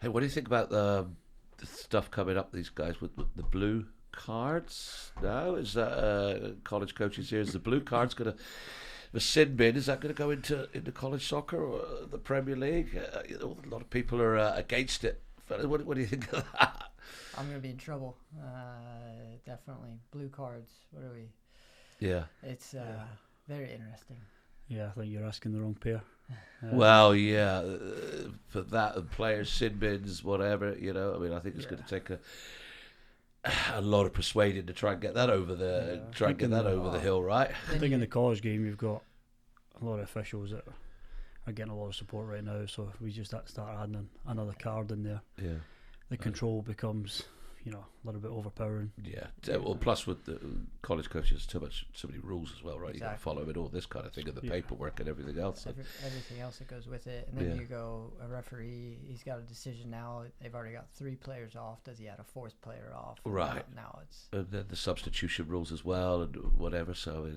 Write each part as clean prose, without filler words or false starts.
Hey, what do you think about the stuff coming up? These guys with the blue cards now. Is that college coaches here? Is the blue cards going to the sin bin? Is that going to go into college soccer or the Premier League? A lot of people are against it. What do you think of that? I'm going to be in trouble. Definitely. Blue cards. What are we? Yeah. It's very interesting. Yeah, I think you're asking the wrong pair. Well, yeah, for that and players, sin bins, whatever, I mean, I think it's going to take a lot of persuading to try and get that over the the hill, right? I think in the college game you've got a lot of officials that are getting a lot of support right now. So if we just start adding another card in there, the control becomes a little bit overpowering. Yeah. Well, plus with the college coaches, so many rules as well, right? Exactly. You got to follow it all, this kind of thing, and the paperwork and everything else. Everything else that goes with it, and then you go a referee. He's got a decision now. They've already got 3 players off. Does he add a 4th player off? Right. Now it's and then the substitution rules as well, and whatever. So,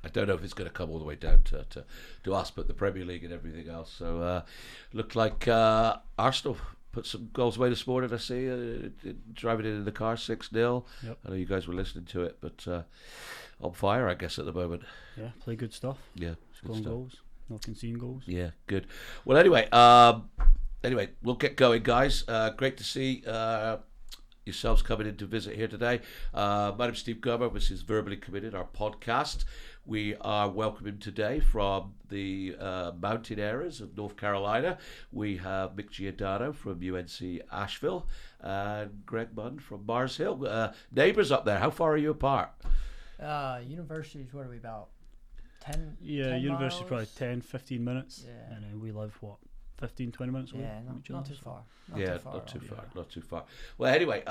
I don't know if it's going to come all the way down to us, but the Premier League and everything else. So, looked like Arsenal put some goals away this morning, I see. Driving it in the car, 6-0. Yep. I know you guys were listening to it, but on fire, I guess, at the moment. Yeah, play good stuff. Yeah. Scoring goals, not conceding goals. Yeah, good. Well, anyway, we'll get going, guys. Great to see yourselves coming in to visit here today. My name's Steve Gummer. This is Verbally Committed, our podcast. We are welcoming today from the mountain areas of North Carolina. We have Mick Giordano from UNC Asheville and Gregg Munn from Mars Hill. Neighbours up there. How far are you apart? Universities, what are we about? 10? Yeah, 10 university's miles? probably 10, 15 minutes. Yeah. And then we live, 15, 20 minutes away from each other. Not too far. Not too far. Well, anyway,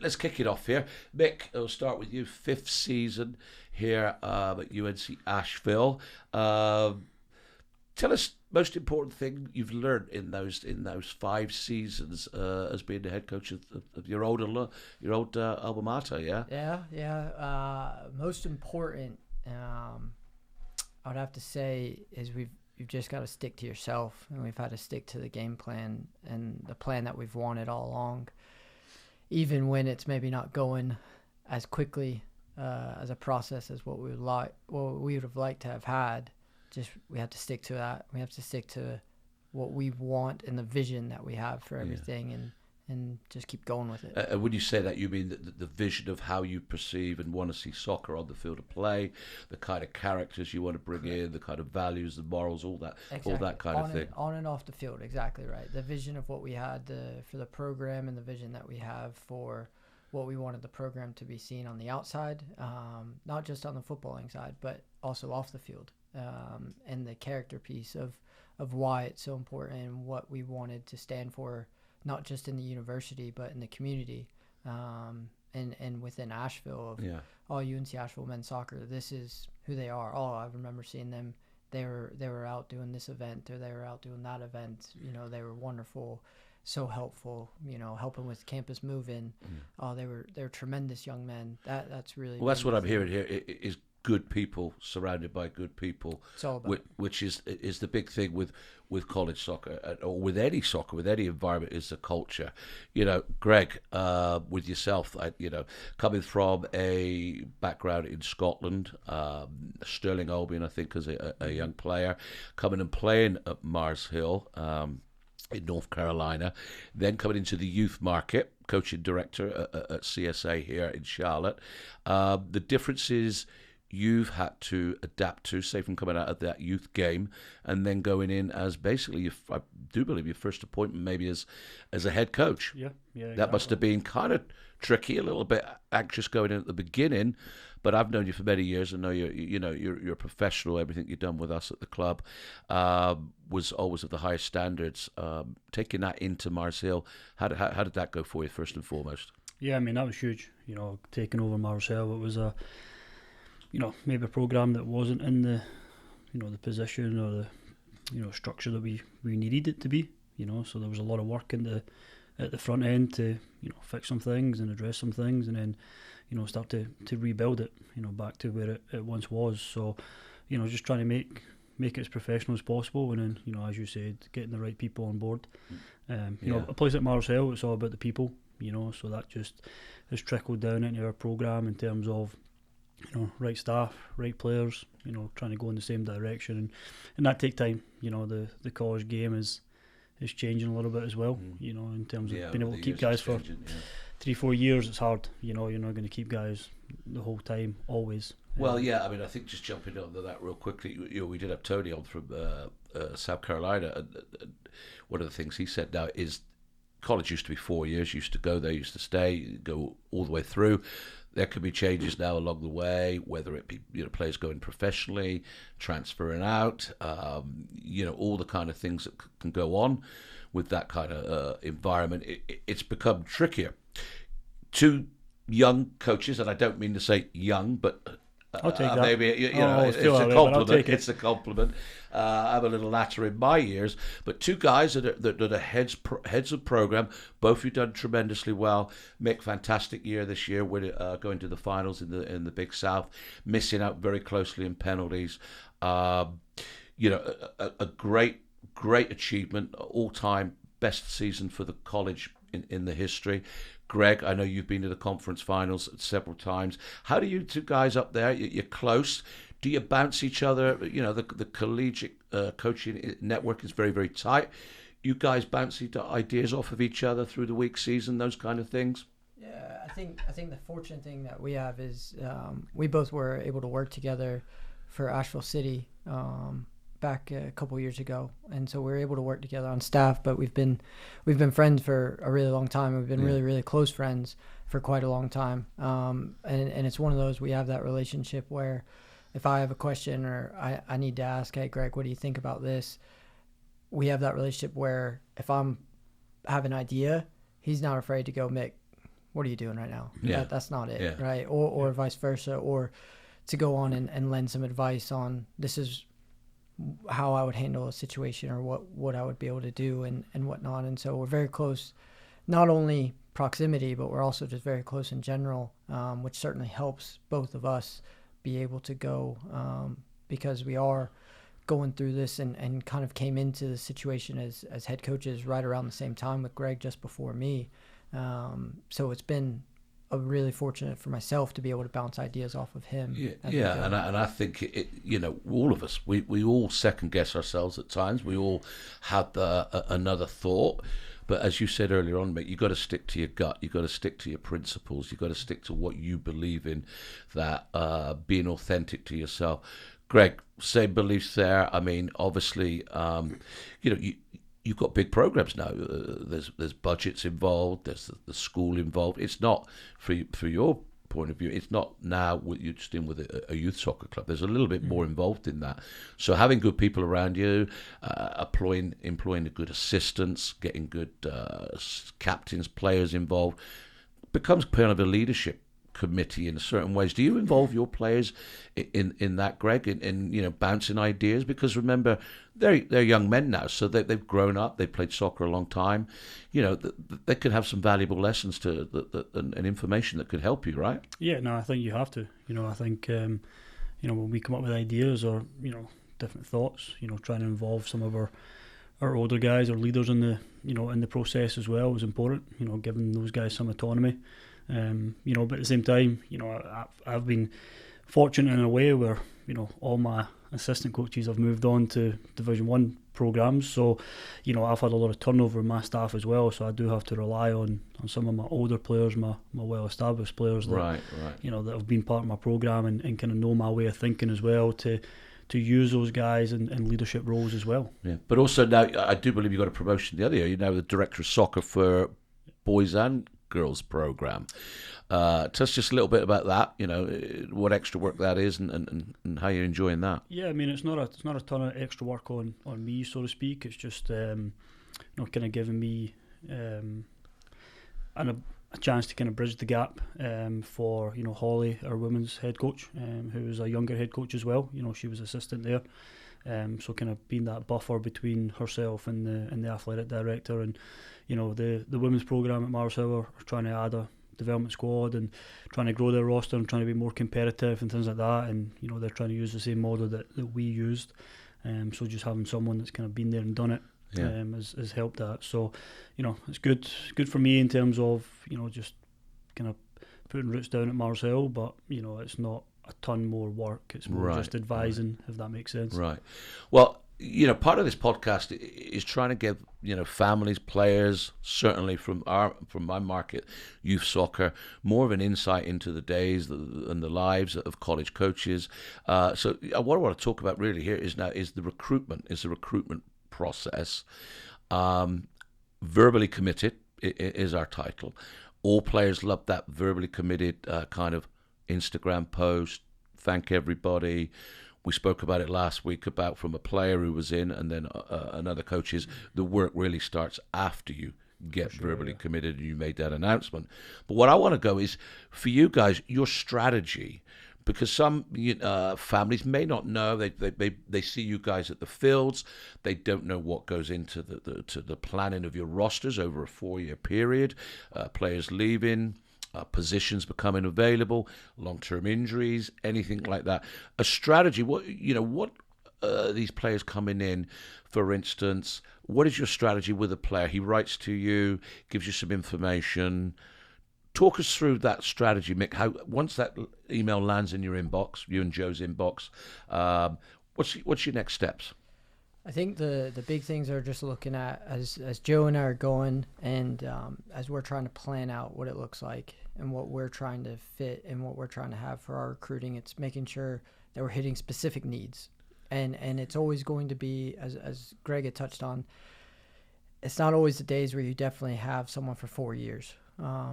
let's kick it off here. Mick, I'll start with you. 5th season here at UNC Asheville. Tell us most important thing you've learned in those 5 seasons as being the head coach of your old alma mater. Yeah. Most important, I would have to say, is you've just got to stick to yourself, and we've had to stick to the game plan and the plan that we've wanted all along, even when it's maybe not going as quickly as a process as what we would have liked to have had. Just we have to stick to that. We have to stick to what we want and the vision that we have for everything, and just keep going with it. When you say that, you mean the vision of how you perceive and want to see soccer on the field of play, the kind of characters you want to bring in, the kind of values, the morals, all that, exactly. all that kind of thing. On and off the field, exactly right. The vision of what we had for the program, and the vision that we have for what we wanted the program to be seen on the outside, not just on the footballing side, but also off the field, and the character piece of why it's so important and what we wanted to stand for, not just in the university, but in the community, and within Asheville. UNC Asheville men's soccer, this is who they are. I remember seeing them. They were out doing this event, or they were out doing that event. They were wonderful, so helpful. Helping with campus move-in. They were tremendous young men. That's really well. That's what I'm hearing here. Is good people surrounded by good people, which is the big thing with college soccer, or with any soccer, with any environment, is the culture. Greg, with yourself, coming from a background in Scotland, Stirling Albion, I think, as a young player, coming and playing at Mars Hill in North Carolina, then coming into the youth market, coaching director at CSA here in Charlotte. The difference is you've had to adapt to, say, from coming out of that youth game and then going in as basically, I do believe, your first appointment maybe as a head coach. Yeah, exactly. That must have been kind of tricky, a little bit anxious going in at the beginning, but I've known you for many years and know you're a professional. Everything you've done with us at the club was always of the highest standards. Taking that into Mars Hill, how did that go for you, first and foremost? Yeah, I mean, that was huge. Taking over Mars Hill, it was maybe a program that wasn't in the position or the structure that we needed it to be. So there was a lot of work at the front end to fix some things and address some things, and then start to rebuild it back to where it once was. So just trying to make it as professional as possible, and then as you said, getting the right people on board, You know, a place like Marcel, it's all about the people. You know, so that just has trickled down into our programme in terms of, you know, right staff, right players, you know, trying to go in the same direction, and that take time. You know, the college game is changing a little bit as well. You know, in terms of being able to keep guys for 3-4 years, it's hard. You know, you're not going to keep guys the whole time, always. Well, I mean, I think just jumping onto that real quickly, you know, we did have Tony on from South Carolina, and one of the things he said now is college used to be 4 years, used to go there, used to stay, go all the way through. There could be changes now along the way, whether it be, you know, players going professionally, transferring out, you know, all the kind of things that can go on with that kind of environment. It's become trickier. Two young coaches, and I don't mean to say young, but I'll take that. Maybe it's a compliment. It's a compliment. I'm a little latter in my years, but two guys that are heads of program. Both of you done tremendously well. Mick, fantastic year this year. We're going to the finals in the Big South, missing out very closely in penalties. You know, a great achievement, all-time best season for the college in the history. Greg, I know you've been to the conference finals several times. How do you two guys up there? You're close. Do you bounce each other? You know, the collegiate coaching network is very, very tight. You guys bounce ideas off of each other through the week, season, those kind of things? Yeah, I think the fortunate thing that we have is we both were able to work together for Asheville City back a couple years ago, and so we were able to work together on staff. But we've been friends for a really long time. We've been really, really close friends for quite a long time, and it's one of those, we have that relationship where if I have a question or I need to ask, hey Greg, what do you think about this? We have that relationship where if I'm have an idea, he's not afraid to go, Mick, what are you doing right now? That's not it, right? Or vice versa, or to go on and lend some advice on, this is how I would handle a situation, or what I would be able to do and whatnot. And so we're very close, not only proximity, but we're also just very close in general, which certainly helps both of us be able to go, because we are going through this and kind of came into the situation as head coaches right around the same time with Greg, just before me. So it's been really fortunate for myself to be able to bounce ideas off of him. And I think you know, all of us, we all second guess ourselves at times. We all had another thought, but as you said earlier on, mate, you got to stick to your gut. You got to stick to your principles. You got to stick to what you believe in. That being authentic to yourself. Greg, same beliefs there. I mean, obviously, you know, you've got big programs now. There's budgets involved. There's the school involved. It's not, for your point of view, it's not now you're just in with a youth soccer club. There's a little bit more involved in that. So having good people around you, employing the good assistants, getting good captains, players involved, becomes kind of a leadership committee in certain ways. Do you involve your players in that, Greg, in you know, bouncing ideas? Because remember, they're young men now, so they've grown up, they've played soccer a long time. You know, they could have some valuable lessons and information that could help you, right? Yeah, no, I think you have to. You know, I think you know, when we come up with ideas or, you know, different thoughts, you know, trying to involve some of our older guys or leaders in the process as well is important. You know, giving those guys some autonomy. You know, but at the same time, you know, I've been fortunate in a way where, you know, all my assistant coaches have moved on to Division 1 programs, so, you know, I've had a lot of turnover in my staff as well, so I do have to rely on some of my older players, my well-established players that, you know, that have been part of my program and kind of know my way of thinking as well, to use those guys in leadership roles as well. Yeah, but also now, I do believe you got a promotion the other year. You're now the director of soccer for boys and girls program. Tell us just a little bit about that, you know, what extra work that is and how you're enjoying that. Yeah, I mean, it's not a ton of extra work on me, so to speak. It's just you know, kind of giving me a chance to kind of bridge the gap for, you know, Holly, our women's head coach, who is a younger head coach as well. You know, she was assistant there. So kind of being that buffer between herself and the athletic director. And, you know, the women's program at Marcel are trying to add a development squad and trying to grow their roster and trying to be more competitive and things like that. And, you know, they're trying to use the same model that we used. So just having someone that's kind of been there and done it, has helped that. So, it's good for me in terms of, just kind of putting roots down at Marcel, but, it's not a ton more work. It's more just advising, if that makes sense. Right. Well, part of this podcast is trying to give, families, players, certainly from my market, youth soccer, more of an insight into the days and the lives of college coaches. So what I want to talk about really here is the recruitment process. Verbally committed is our title. All players love that verbally committed kind of Instagram post, thank everybody. We spoke about it last week about from a player who was in, and then another coach's. The work really starts after you get verbally committed and you made that announcement. But what I want to go is for you guys, your strategy, because some families may not know. They see you guys at the fields. They don't know what goes into the planning of your rosters over a 4-year period. Players leaving. Positions becoming available, long-term injuries, anything like that. A strategy. What these players coming in, for instance, what is your strategy with a player? He writes to you, gives you some information. Talk us through that strategy, Mick. How once that email lands in your inbox, you and Joe's inbox, what's your next steps? I think the big things are just looking at as Joe and I are going, and as we're trying to plan out what it looks like and what we're trying to fit and what we're trying to have for our recruiting. It's making sure that we're hitting specific needs, and it's always going to be, as Greg had touched on, it's not always the days where you definitely have someone for 4 years.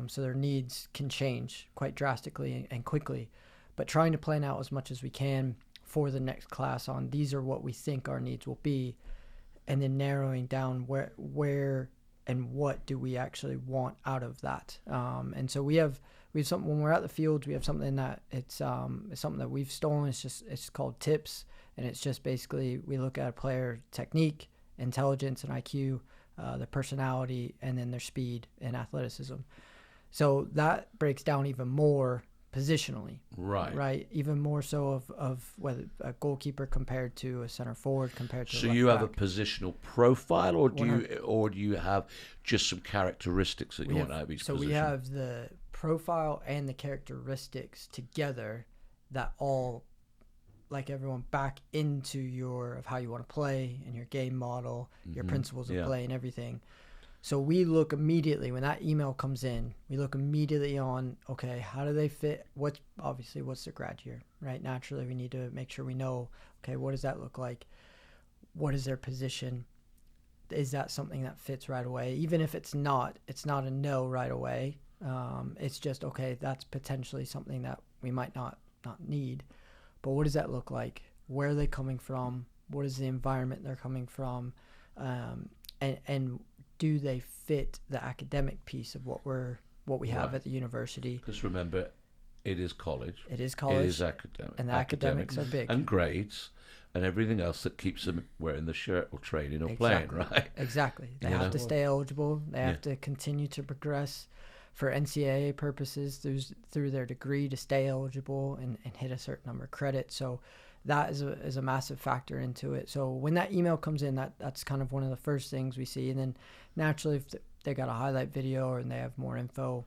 So their needs can change quite drastically and quickly, but trying to plan out as much as we can for the next class on these are what we think our needs will be, and then narrowing down where and what do we actually want out of that. And so we have something when we're at the fields. We have something that it's something that we've stolen. It's called tips, and it's just basically we look at a player technique, intelligence, and IQ, their personality, and then their speed and athleticism. So that breaks down even more positionally, right, even more so of whether a goalkeeper compared to a center forward compared to. So you have a positional profile, or do you have just some characteristics that you want out of each position? So we have the profile and the characteristics together that all, like everyone, back into of how you want to play and your game model, your principles of play and everything. So we look immediately when that email comes in. We look immediately on, okay, how do they fit? What's their grad year, right? Naturally, we need to make sure we know, okay, what does that look like? What is their position? Is that something that fits right away? Even if it's not a no right away. It's just, okay, that's potentially something that we might not need. But what does that look like? Where are they coming from? What is the environment they're coming from? And do they fit the academic piece of what we have at the university? Just remember, it is college. It is college. It is academic. And the academics are big. And grades and everything else that keeps them wearing the shirt or training or playing, right? Exactly. They have to stay eligible. They have to continue to progress for NCAA purposes through their degree to stay eligible and hit a certain number of credits. So that is a massive factor into it. So when that email comes in, that's kind of one of the first things we see. And then naturally, if they got a highlight video and they have more info,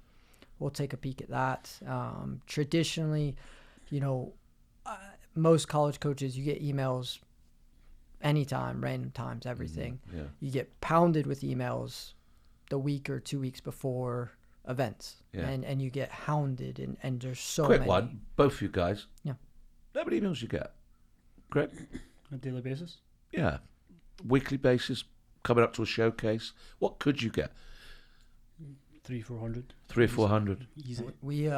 we'll take a peek at that. Traditionally, most college coaches, you get emails anytime, random times, everything. You get pounded with emails the week or 2 weeks before events, and you get hounded, and there's so many. Quick one, both you guys. Yeah. How many emails you get? Correct? On a daily basis? Yeah. Weekly basis, coming up to a showcase. What could you get? 300-400. 300-400. Easy. We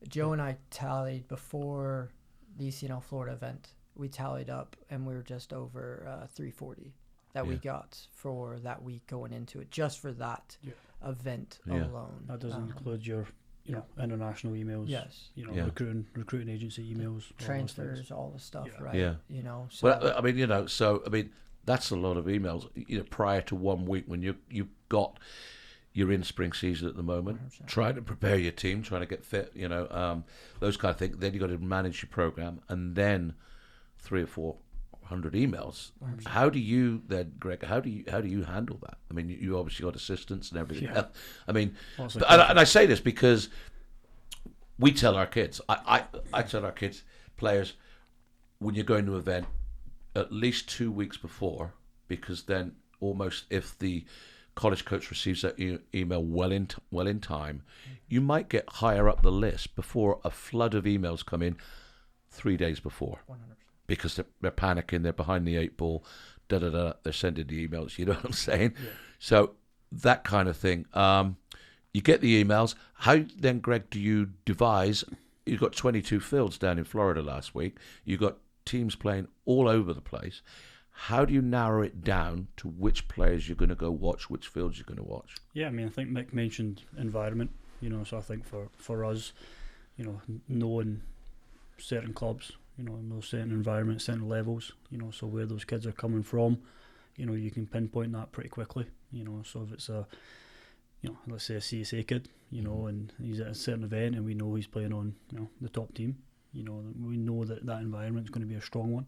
Joe and I tallied before the ECNL Florida event. We tallied up, and we were just over 340 that we got for that week going into it, just for that event alone. That doesn't include your international emails. Yes. Recruiting agency emails. Transfers, all the stuff, right? Yeah. So, well, that's a lot of emails, prior to 1 week when you've got you're in spring season at the moment, 100%. Trying to prepare your team, trying to get fit, those kind of things. Then you've got to manage your program, and then 300 or 100 emails. How do you then, Greg? How do you handle that? I mean, you obviously got assistants and everything else. I mean, and I say this because we tell our kids. I tell our kids, players, when you're going to an event, at least 2 weeks before, because then almost if the college coach receives that email well in time, you might get higher up the list before a flood of emails come in 3 days before. 100%. Because they're panicking, they're behind the 8 ball, they're sending the emails, you know what I'm saying? Yeah. So that kind of thing. You get the emails. How then, Greg, do you devise? You've got 22 fields down in Florida last week. You've got teams playing all over the place. How do you narrow it down to which players you're going to go watch, which fields you're going to watch? Yeah, I mean, I think Mick mentioned environment, so I think for us, knowing certain clubs, know certain environments, certain levels, so where those kids are coming from, you can pinpoint that pretty quickly, so if it's a, let's say a CSA kid, and he's at a certain event and we know he's playing on, the top team, we know that environment's going to be a strong one,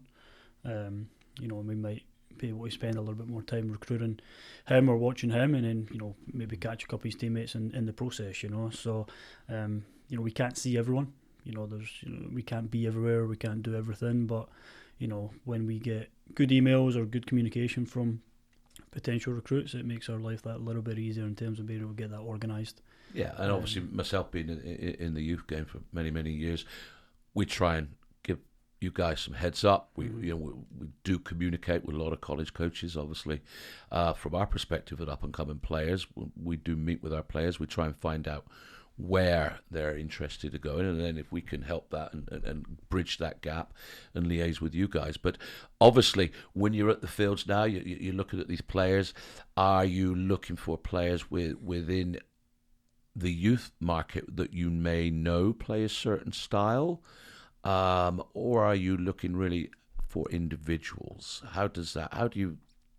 and we might be able to spend a little bit more time recruiting him or watching him, and then maybe catch a couple of his teammates in the process, so we can't see everyone. We can't be everywhere, we can't do everything, but when we get good emails or good communication from potential recruits, it makes our life that little bit easier in terms of being able to get that organised. Yeah, and obviously myself being in the youth game for many years, we try and give you guys some heads up. We do communicate with a lot of college coaches, obviously. From our perspective at up and coming players, we do meet with our players. We try and find out where they're interested to go in, and then if we can help that and bridge that gap and liaise with you guys. But obviously when you're at the fields now, you're looking at these players. Are you looking for players within the youth market that you may know play a certain style, or are you looking really for individuals? How do you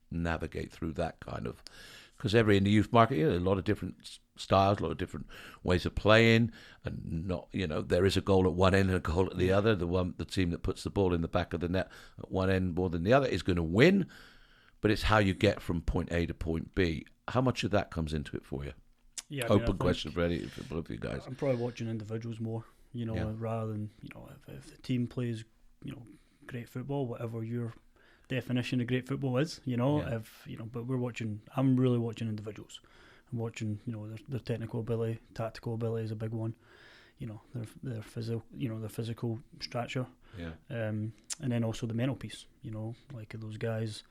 navigate through that kind of, because in the youth market, a lot of different styles, a lot of different ways of playing, and not, there is a goal at one end and a goal at the other. The team that puts the ball in the back of the net at one end more than the other is going to win, but it's how you get from point A to point B. How much of that comes into it for you? Yeah, open question for both of you guys. I'm probably watching individuals more, rather than if the team plays, great football, whatever your definition of great football is, but I'm really watching individuals. I'm watching, their technical ability, tactical ability is a big one, their physical stature, and then also the mental piece, like those guys,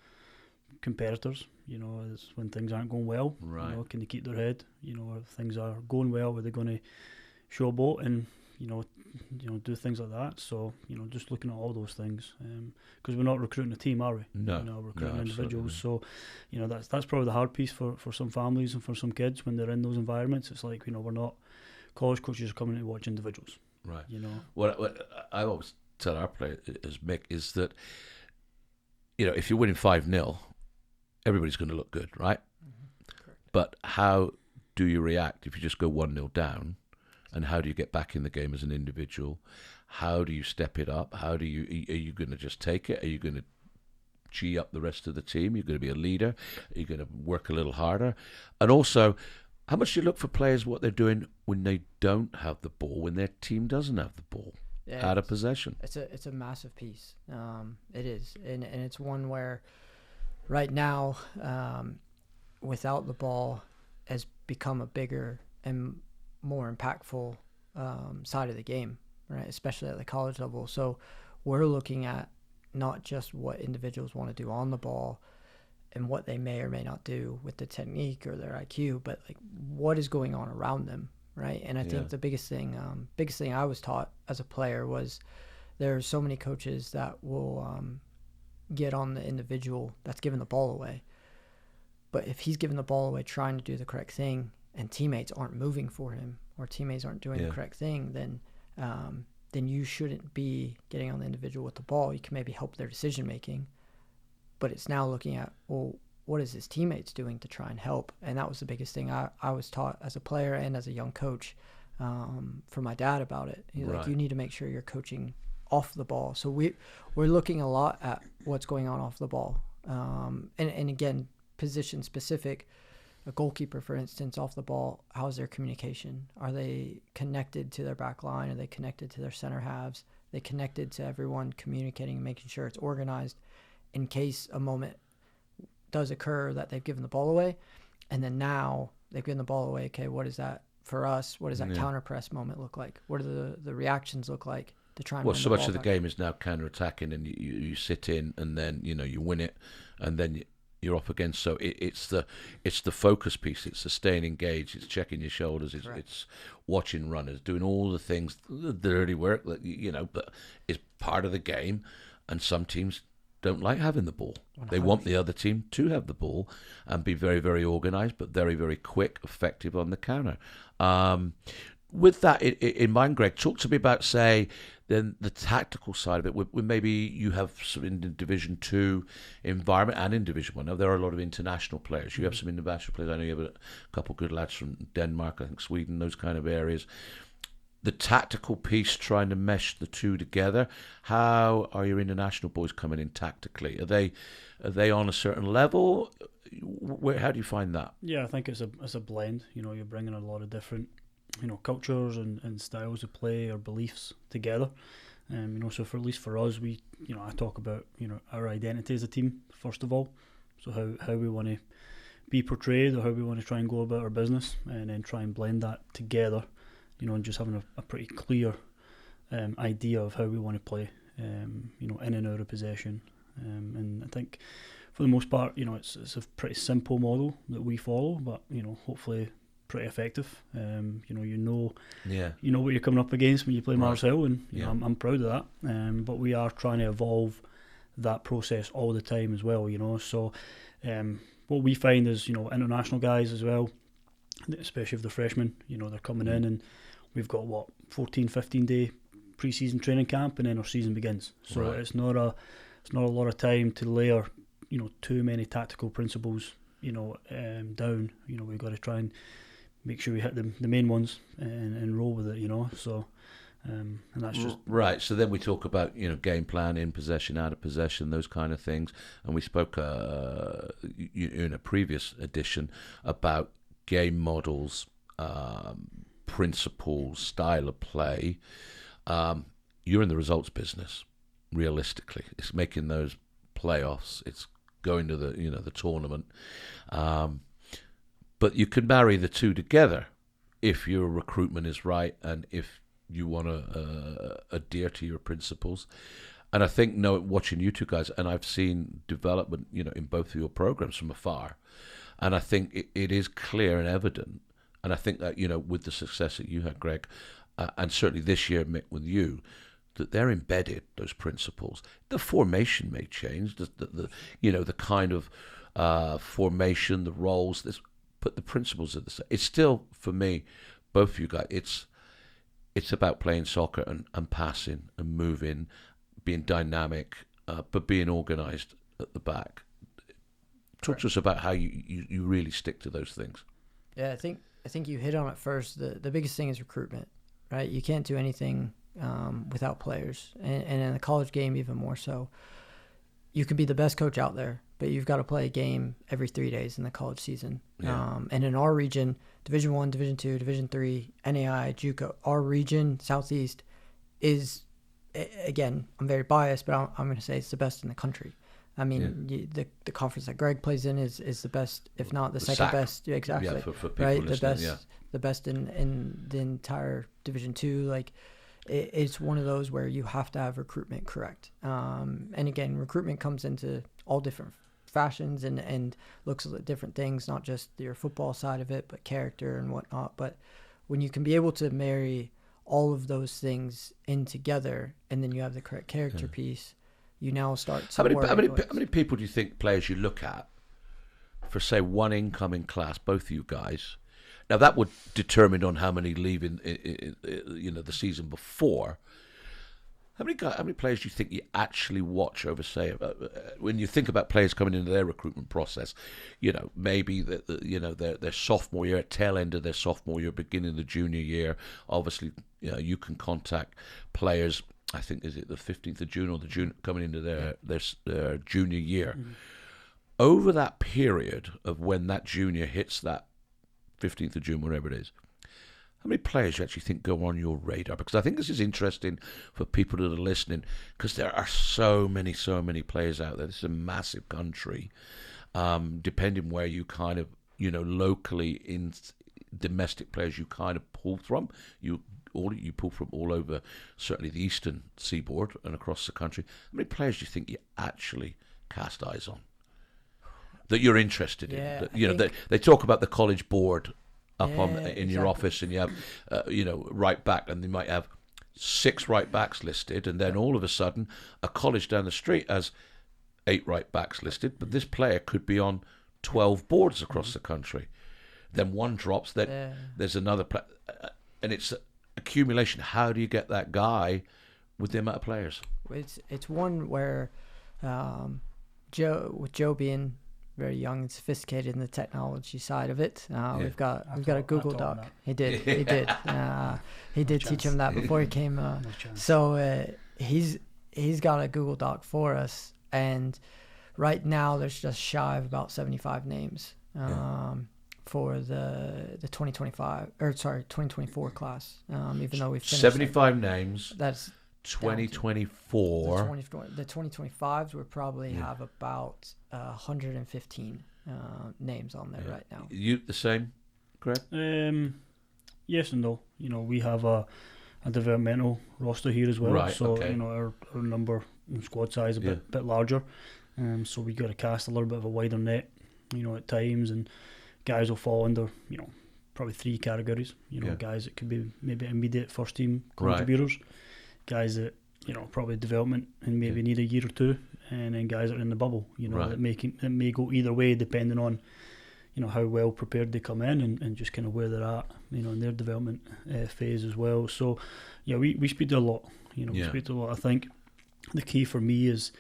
competitors, is when things aren't going well, right. Can they keep their head, if things are going well, are they going to showboat and do things like that? So just looking at all those things, because we're not recruiting a team, are we? No, we're recruiting individuals. So that's probably the hard piece for some families and for some kids when they're in those environments. It's like we're not, college coaches are coming to watch individuals, right? What I always tell our players, Mick, is that if you're winning 5-0, everybody's going to look good, right? Mm-hmm. But how do you react if you just go 1-0 down? And how do you get back in the game as an individual? How do you step it up? Are you going to just take it? Are you going to G up the rest of the team? You're going to be a leader? Are you going to work a little harder? And also, how much do you look for players, what they're doing when they don't have the ball, when their team doesn't have the ball, out of possession? It's a massive piece. It is. And it's one where right now, without the ball has become a bigger and more impactful side of the game, right? Especially at the college level. So we're looking at not just what individuals want to do on the ball and what they may or may not do with the technique or their IQ, but like what is going on around them, right? And I think the biggest thing I was taught as a player was there are so many coaches that will get on the individual that's giving the ball away. But if he's giving the ball away trying to do the correct thing, and teammates aren't moving for him or teammates aren't doing the correct thing, then you shouldn't be getting on the individual with the ball. You can maybe help their decision making, but it's now looking at, well, what is his teammates doing to try and help? And that was the biggest thing I was taught as a player and as a young coach from my dad about it. He's like, you need to make sure you're coaching off the ball. So we're looking a lot at what's going on off the ball. And again, position specific. A goalkeeper, for instance, off the ball, how's their communication? Are they connected to their back line? Are they connected to their center halves? Are they connected to everyone communicating and making sure it's organized in case a moment does occur that they've given the ball away? And then now they've given the ball away. Okay, what is that for us? What does that counter press moment look like? What do the reactions look like to try and win so the much ball of the back? game is now counter-attacking, and you sit in, and then you win it, and then you're up against. So it's the focus piece. It's the staying engaged. It's checking your shoulders. It's watching runners, doing all the things, the dirty work that but is part of the game. And some teams don't like having the ball. 100%. They want the other team to have the ball and be very, very organised, but very, very quick, effective on the counter. With that in mind, Greg, talk to me about, say, then the tactical side of it. When maybe you have some in Division 2 environment and in Division 1. Now, there are a lot of international players. You have some international players. I know you have a couple of good lads from Denmark, I think Sweden, those kind of areas. The tactical piece, trying to mesh the two together. How are your international boys coming in tactically? Are they on a certain level? How do you find that? Yeah, I think it's a blend. You're bringing a lot of different cultures and styles of play or beliefs together. So at least for us, we I talk about our identity as a team first of all. So how we want to be portrayed, or how we want to try and go about our business, and then try and blend that together. And just having a pretty clear idea of how we want to play, in and out of possession. And I think for the most part, it's a pretty simple model that we follow, but hopefully pretty effective. You know what you're coming up against when you play Marseille, and I'm proud of that. But we are trying to evolve that process all the time as well. So what we find is international guys as well, especially if they're freshmen. They're coming in, and we've got 14-15 day pre-season training camp, and then our season begins. So it's not a lot of time to layer too many tactical principles down. We've got to try and make sure we hit the main ones and roll with it, so and that's just right. So then we talk about game plan, in possession, out of possession, those kind of things. And we spoke in a previous edition about game models, principles, style of play. You're in the results business. Realistically, it's making those playoffs. It's going to the tournament. But you can marry the two together if your recruitment is right and if you want to adhere to your principles. And I think, watching you two guys, and I've seen development, in both of your programs from afar, and I think it is clear and evident. And I think that, with the success that you had, Greg, and certainly this year, Mick, with you, that they're embedded, those principles. The formation may change, the kind of formation, the roles, but the principles are the same. It's still, for me, both of you guys, it's about playing soccer and passing and moving, being dynamic, but being organised at the back. Talk to us about how you really stick to those things. Yeah, I think you hit on it first. The biggest thing is recruitment, right? You can't do anything without players, and in the college game even more so. You can be the best coach out there, but you've got to play a game every 3 days in the college season. Yeah. And in our region, Division 1, Division 2, Division 3, NAI, JUCO, our region, Southeast, is, again, I'm very biased, but I'm going to say it's the best in the country. I mean, the conference that Greg plays in is the best, if not the second best. Exactly. Yeah, for people right? listening, the best in the entire Division 2. Like, it's one of those where you have to have recruitment correct. And again, recruitment comes into all different fashions and looks at different things, not just your football side of it, but character and whatnot. But when you can be able to marry all of those things in together, and then you have the correct character piece, you now start to how many people do you think, players you look at for, say, one incoming class, both of you guys? Now, that would determine on how many leave in the season before. How many players do you think you actually watch over, say, when you think about players coming into their recruitment process? Maybe their sophomore year, at tail end of their sophomore year, beginning of the junior year. Obviously, you can contact players I think, is it the 15th of June or the June coming into their junior year. Mm-hmm. Over that period of when that junior hits that 15th of June, whatever it is, how many players you actually think go on your radar? Because I think this is interesting for people that are listening, because there are so many players out there. This is a massive country. Depending where you kind of, locally in domestic players you kind of pull from, you pull from all over, certainly the eastern seaboard and across the country. How many players do you think you actually cast eyes on that you're interested in? That, they talk about the college board up in your office, and you have right back, and they might have 6 right backs listed, and then all of a sudden a college down the street has 8 right backs listed, but this player could be on 12 boards across the country. Then one drops, then there's another player, and it's accumulation. How do you get that guy with the amount of players? It's one where Joe being very young and sophisticated in the technology side of it, we've got a Google Doc. He did teach him that before he came. So he's got a Google Doc for us, and right now there's just shy of about 75 names for the 2024 class. Even though we've finished 75 names. That's 2024. The 2025s would probably have about 115 names on there right now. You the same, Greg? Yes and no. We have a developmental roster here as well. Right, so okay. Our number and squad size a bit larger. So we got to cast a little bit of a wider net, at times, and guys will fall under, probably 3 categories. Guys that could be maybe immediate first team contributors, guys that probably development and maybe need a year or 2, and then guys that are in the bubble. That may go either way depending on how well prepared they come in and just kind of where they're at in their development phase as well. So we speak to a lot. We speak to a lot. I think the key for me is,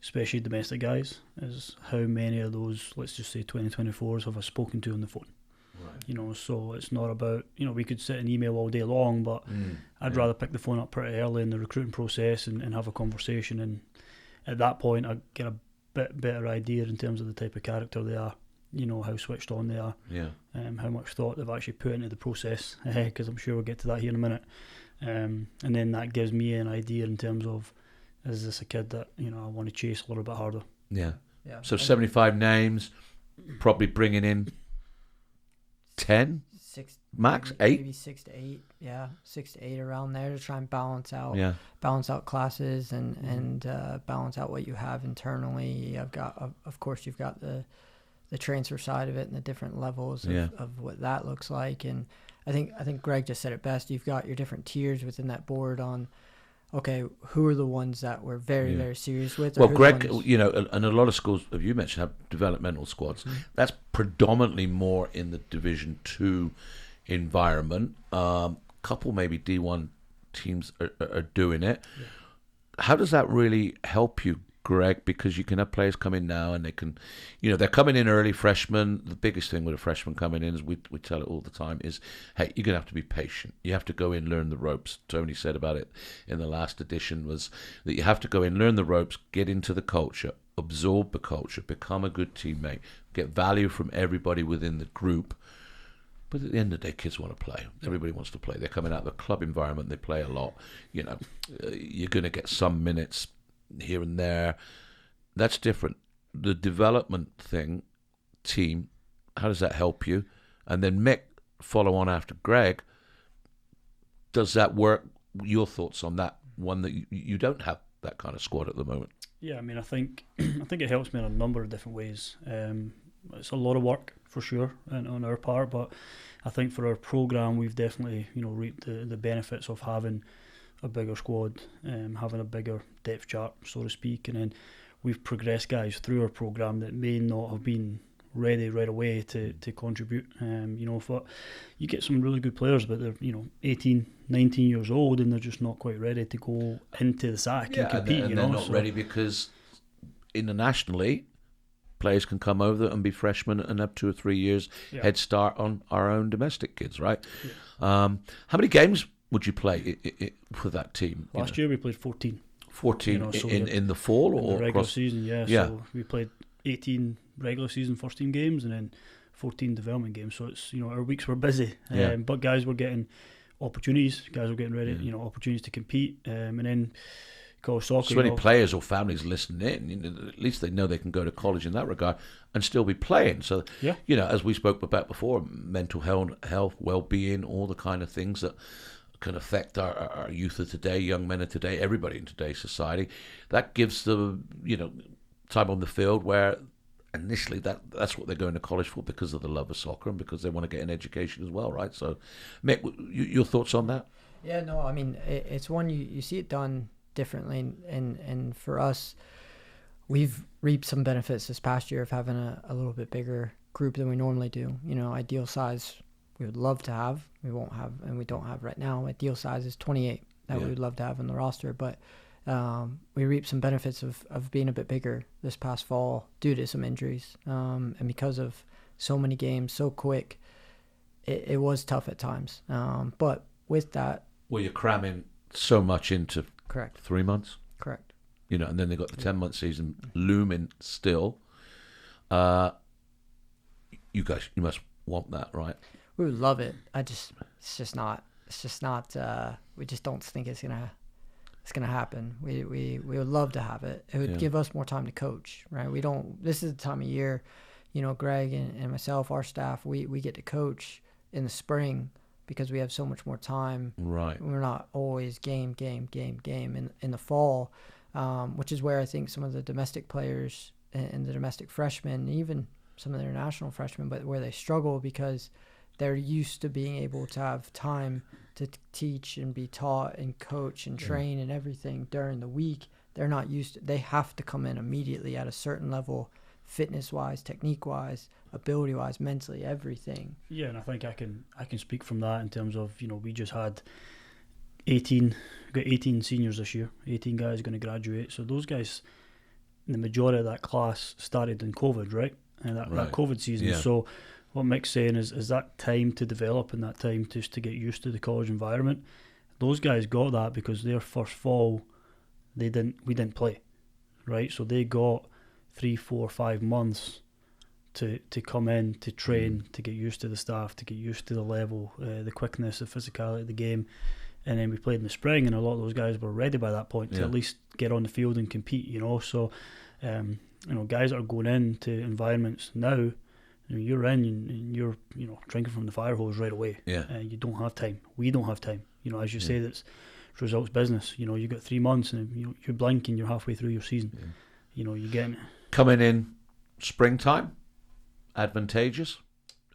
especially domestic guys, is how many of those, let's just say 2024s, have I spoken to on the phone. Right. So it's not about, we could sit and email all day long, but I'd rather pick the phone up pretty early in the recruiting process and have a conversation, and at that point I get a bit better idea in terms of the type of character they are, how switched on they are, how much thought they've actually put into the process, because I'm sure we'll get to that here in a minute, and then that gives me an idea in terms of, is this a kid that I want to chase a little bit harder? Yeah. So 75 names, probably bringing in 10, 6 max, 8, maybe 6 to 8. Yeah, 6 to 8 around there to try and balance out classes and balance out what you have internally. Of course, you've got the transfer side of it and the different levels of what that looks like. And I think Greg just said it best. You've got your different tiers within that board on, okay, who are the ones that we're very, very serious with? Well, Greg, and a lot of schools, as you mentioned, have developmental squads. Mm-hmm. That's predominantly more in the Division 2 environment. Couple maybe D1 teams are doing it. Yeah. How does that really help you, Greg? Because you can have players come in now and they can, they're coming in early, freshmen. The biggest thing with a freshman coming in, is we tell it all the time, is, hey, you're going to have to be patient. You have to go in, learn the ropes. Tony said about it in the last edition, was that you have to go in, learn the ropes, get into the culture, absorb the culture, become a good teammate, get value from everybody within the group. But at the end of the day, kids want to play. Everybody wants to play. They're coming out of the club environment. They play a lot. You're going to get some minutes here and there. That's different. The development team, how does that help you? And then Mick, follow on after Greg, does that work? Your thoughts on that one, that you don't have that kind of squad at the moment? Yeah, I mean, I think it helps me in a number of different ways. It's a lot of work for sure on our part, but I think for our programme we've definitely reaped the benefits of having a bigger squad, having a bigger depth chart, so to speak, and then we've progressed guys through our programme that may not have been ready right away to contribute. But you get some really good players, but they're 18, 19 years old, and they're just not quite ready to go into the sack and compete. And they're not ready because internationally, players can come over and be freshmen and have 2 or 3 years head start on our own domestic kids, right? Yeah. How many games would you play for that team? Last year we played 14. 14 in the fall or the regular season, yeah. Yeah. So we played 18 regular season first team games and then 14 development games. So it's, our weeks were busy. But guys were getting opportunities. Guys were getting ready, opportunities to compete. And then college soccer. So many players or families listening in, at least they know they can go to college in that regard and still be playing. So, as we spoke about before, mental health, well-being, all the kind of things that can affect our youth of today, young men of today, everybody in today's society. That gives them, time on the field where initially that's what they're going to college for, because of the love of soccer and because they want to get an education as well, right? So, Mick, your thoughts on that? Yeah, no, I mean, it's one you see it done differently, and for us, we've reaped some benefits this past year of having a little bit bigger group than we normally do. Ideal size we would love to have, we won't have, and we don't have right now. Ideal size is 28 that we would love to have in the roster, but we reaped some benefits of being a bit bigger this past fall due to some injuries, and because of so many games so quick, it was tough at times, but with that, well, you're cramming so much into correct 3 months, correct, and then they've got the 10-month season looming still. You guys, you must want that, right? We would love it. It's just not. We just don't think it's gonna happen. We would love to have it. It would give us more time to coach, right? We don't. This is the time of year, Greg and myself, our staff, we get to coach in the spring because we have so much more time. Right. We're not always game in the fall, which is where I think some of the domestic players and the domestic freshmen, even some of the international freshmen, but where they struggle because they're used to being able to have time to teach and be taught and coach and train and everything during the week. They're not used to, they have to come in immediately at a certain level, fitness-wise, technique-wise, ability-wise, mentally, everything. Yeah, and I think I can speak from that in terms of, we just had 18 seniors this year, 18 guys going to graduate. So those guys, the majority of that class started in COVID, right? And that COVID season. Yeah. So what Mick's saying is that time to develop and that time just to get used to the college environment. Those guys got that because their first fall, we didn't play, right? So they got 3, 4, 5 months to come in, to train, to get used to the staff, to get used to the level, the quickness, the physicality of the game. And then we played in the spring, and a lot of those guys were ready by that point to at least get on the field and compete, So, guys that are going into environments now, you're in and you're drinking from the fire hose right away. You don't have time. We don't have time. As you say, that's results business. You got 3 months and you're blink and you're halfway through your season. You get coming in springtime, advantageous.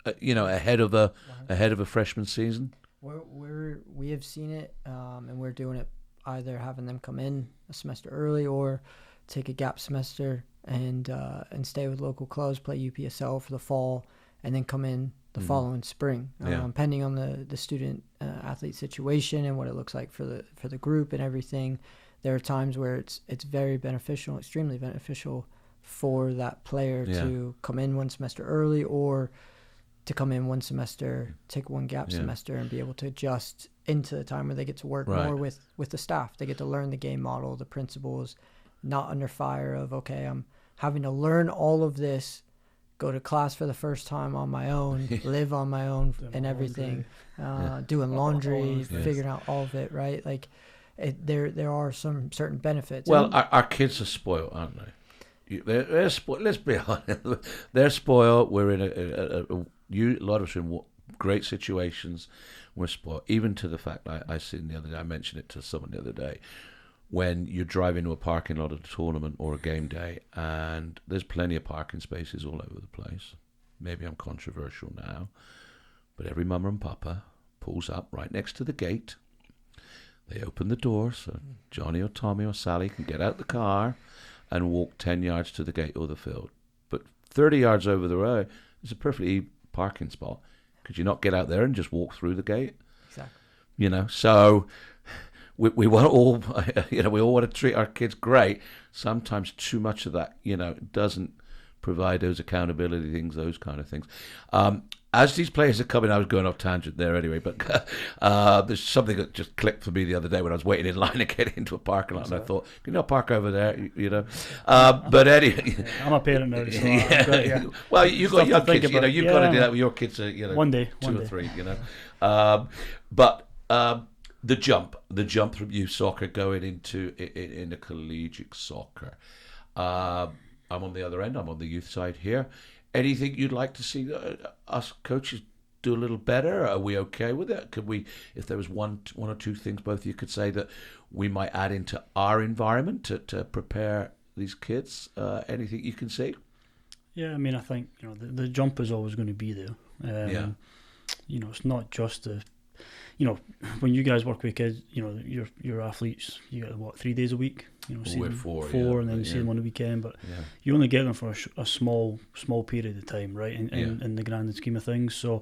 Ahead of a freshman season. We have seen it, and we're doing it either having them come in a semester early or take a gap semester and stay with local clubs, play UPSL for the fall, and then come in the following spring, depending on the student athlete situation and what it looks like for the group and everything. There are times where it's very beneficial, extremely beneficial for that player to come in one semester early or to come in one semester, take one gap semester, and be able to adjust into the time where they get to work more with the staff. They get to learn the game model, the principles, not under fire of, okay, I'm having to learn all of this, go to class for the first time on my own, live on my own and everything, doing laundry, figuring out all of it, right? Like, there are some certain benefits. Well, our kids are spoiled, aren't they? They're spoiled. Let's be honest. They're spoiled. We're in a lot of us are in great situations. We're spoiled, even to the fact I seen the other day. I mentioned it to someone the other day. When you're driving to a parking lot at a tournament or a game day, and there's plenty of parking spaces all over the place. Maybe I'm controversial now, but every mama and papa pulls up right next to the gate. They open the door so Johnny or Tommy or Sally can get out the car and walk 10 yards to the gate or the field. But 30 yards over the road is a perfectly parking spot. Could you not get out there and just walk through the gate? Exactly. So we want all, we all want to treat our kids great. Sometimes too much of that, doesn't provide those accountability things, those kind of things. as these players are coming, I was going off tangent there anyway, but there's something that just clicked for me the other day when I was waiting in line to get into a parking lot, and I thought, can you not park over there, you know? But anyway, I'm a parent now, so well, you've got young kids, you know, you've got to do that with your kids, you know, one day, 2 or 3, you know. But the jump from youth soccer going into collegiate soccer. I'm on the other end. I'm on the youth side here. Anything you'd like to see us coaches do a little better? Are we okay with it? Could we, if there was one or two things both of you could say that we might add into our environment to prepare these kids? Anything you can see? Yeah, I mean, I think, you know, the jump is always going to be there. You know, it's not just the, you know, when you guys work with kids, you know, your athletes, you get what, 3 days a week, you know, see them four, and then you see them on the weekend, but you only get them for a small period of time, right? In the grand scheme of things. So,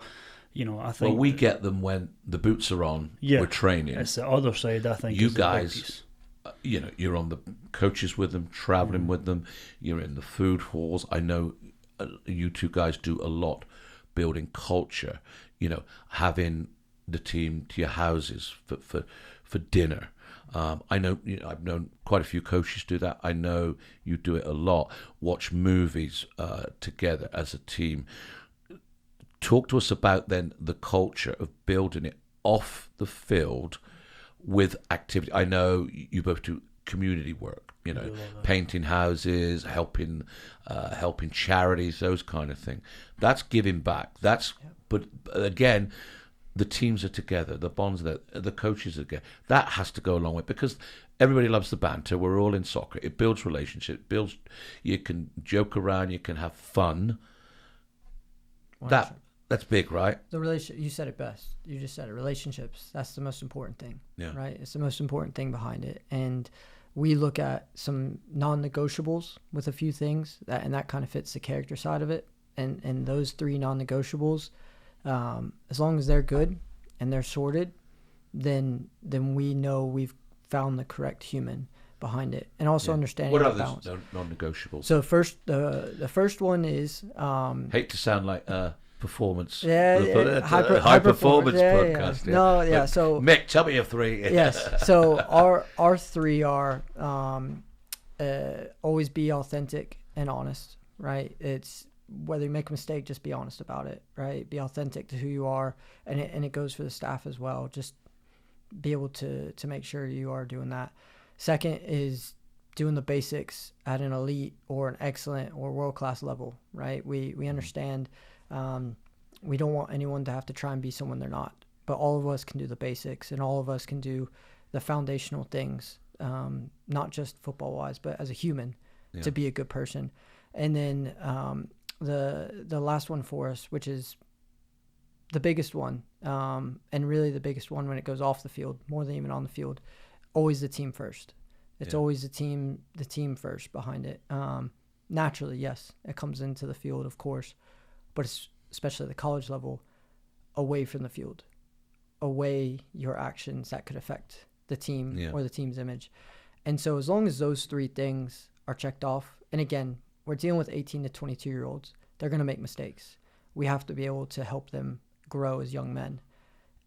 you know, I think, well, we get them when the boots are on. We're training. It's the other side, I think. You guys, you know, you're on the coaches with them, traveling with them. You're in the food halls. I know you two guys do a lot building culture. You know, having the team to your houses for dinner. I know, you know, I've known quite a few coaches do that. I know you do it a lot. Watch movies together as a team. Talk to us about then the culture of building it off the field with activity. I know you both do community work, you know, painting houses, helping charities, those kind of thing. That's giving back. But again, the teams are together, the bonds the coaches are together. That has to go along with, because everybody loves the banter. We're all in soccer. It builds relationships. You can joke around. You can have fun. 100%. That's big, right? You said it best. You just said it. Relationships. That's the most important thing. Yeah. Right. It's the most important thing behind it. And we look at some non-negotiables with a few things and that kind of fits the character side of it. And those 3 non-negotiables. As long as they're good and they're sorted, then we know we've found the correct human behind it, and also understanding what are balance. Those non-negotiables? So the first one is hate to sound like performance. High performance podcast. No, so Mick, tell me your 3. Yes. So our 3 are always be authentic and honest. Right. It's whether you make a mistake, just be honest about it, right? Be authentic to who you are, and it goes for the staff as well. Just be able to make sure you are doing that. Second is doing the basics at an elite or an excellent or world-class level, right? We understand we don't want anyone to have to try and be someone they're not, but all of us can do the basics, and all of us can do the foundational things, not just football-wise, but as a human, to be a good person. And then the last one for us, which is the biggest one, and really the biggest one when it goes off the field, more than even on the field, always the team first. It's always the team first behind it. Naturally, yes, it comes into the field, of course, but it's, especially at the college level, away from the field, away your actions that could affect the team or the team's image. And so as long as those 3 things are checked off, and again, we're dealing with 18 to 22-year-olds. They're going to make mistakes. We have to be able to help them grow as young men.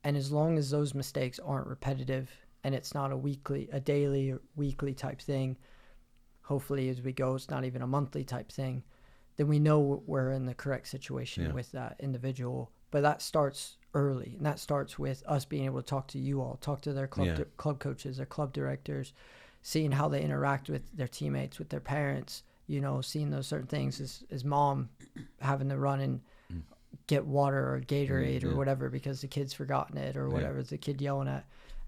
And as long as those mistakes aren't repetitive and it's not a daily or weekly type thing, hopefully as we go, it's not even a monthly type thing, then we know we're in the correct situation with that individual. But that starts early, and that starts with us being able to talk to you all, talk to their club coaches, their club directors, seeing how they interact with their teammates, with their parents, you know, seeing those certain things. Is mom having to run and get water or Gatorade or whatever because the kid's forgotten it, or whatever. Is the kid yelling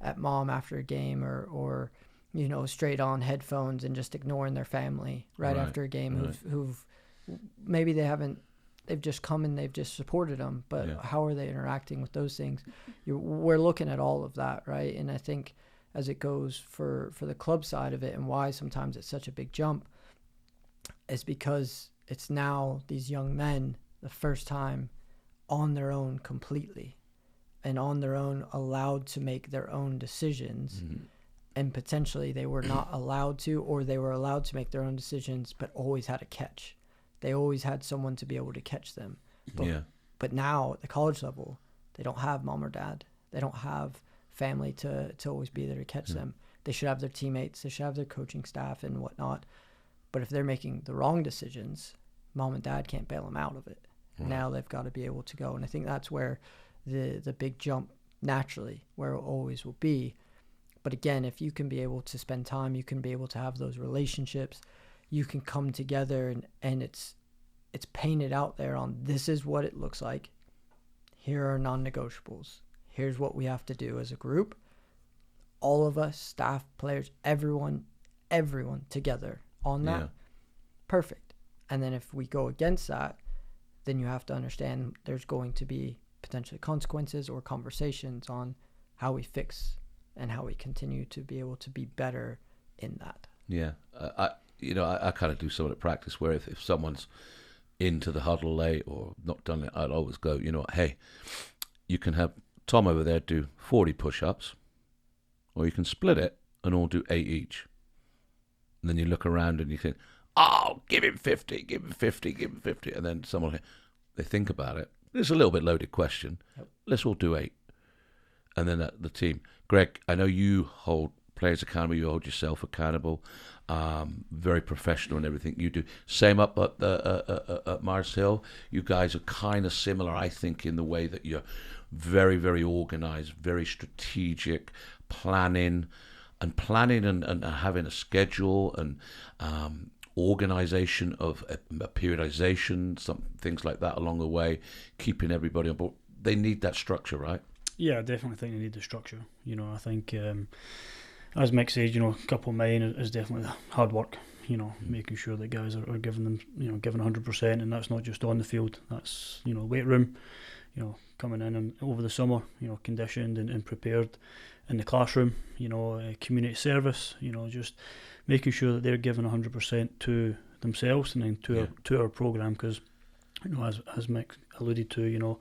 at mom after a game, or you know, straight on headphones and just ignoring their family right after a game, who've maybe they've just come and they've just supported them, but how are they interacting with those things? We're looking at all of that, right? And I think as it goes for the club side of it, and why sometimes it's such a big jump, is because it's now these young men the first time on their own completely, and on their own allowed to make their own decisions. And potentially they were not allowed to, or they were allowed to make their own decisions but always had a catch. They always had someone to be able to catch them. But now at the college level, they don't have mom or dad. They don't have family to always be there to catch them. They should have their teammates. They should have their coaching staff and whatnot. But if they're making the wrong decisions, mom and dad can't bail them out of it. Right. Now they've got to be able to go. And I think that's where the big jump naturally, where it always will be. But again, if you can be able to spend time, you can be able to have those relationships, you can come together and it's painted out there on this is what it looks like. Here are non-negotiables. Here's what we have to do as a group. All of us, staff, players, everyone together on that. Yeah. Perfect. And then if we go against that, then you have to understand there's going to be potentially consequences or conversations on how we fix and how we continue to be able to be better in that. Yeah. I kind of do some of the practice where if someone's into the huddle late or not done it, I'd always go, hey, you can have Tom over there do 40 push-ups, or you can split it and all do 8 each. And then you look around and you think, oh, give him 50, give him 50, give him 50. And then they think about it. It's a little bit loaded question. Yep. Let's all do 8. And then the team. Greg, I know you hold players accountable, you hold yourself accountable, very professional in everything you do. Same up at Mars Hill. You guys are kind of similar, I think, in the way that you're very, very organized, very strategic, planning and having a schedule and organization of a periodization, some things like that along the way, keeping everybody on board. They need that structure, right? Yeah, I definitely think they need the structure. I think, as Mick said, a couple of mine is definitely the hard work, making sure that guys are giving them, giving 100%, and that's not just on the field, that's, weight room, coming in and over the summer, conditioned and prepared in the classroom, community service, just making sure that they're giving 100% to themselves and then to our programme, because, as Mick alluded to,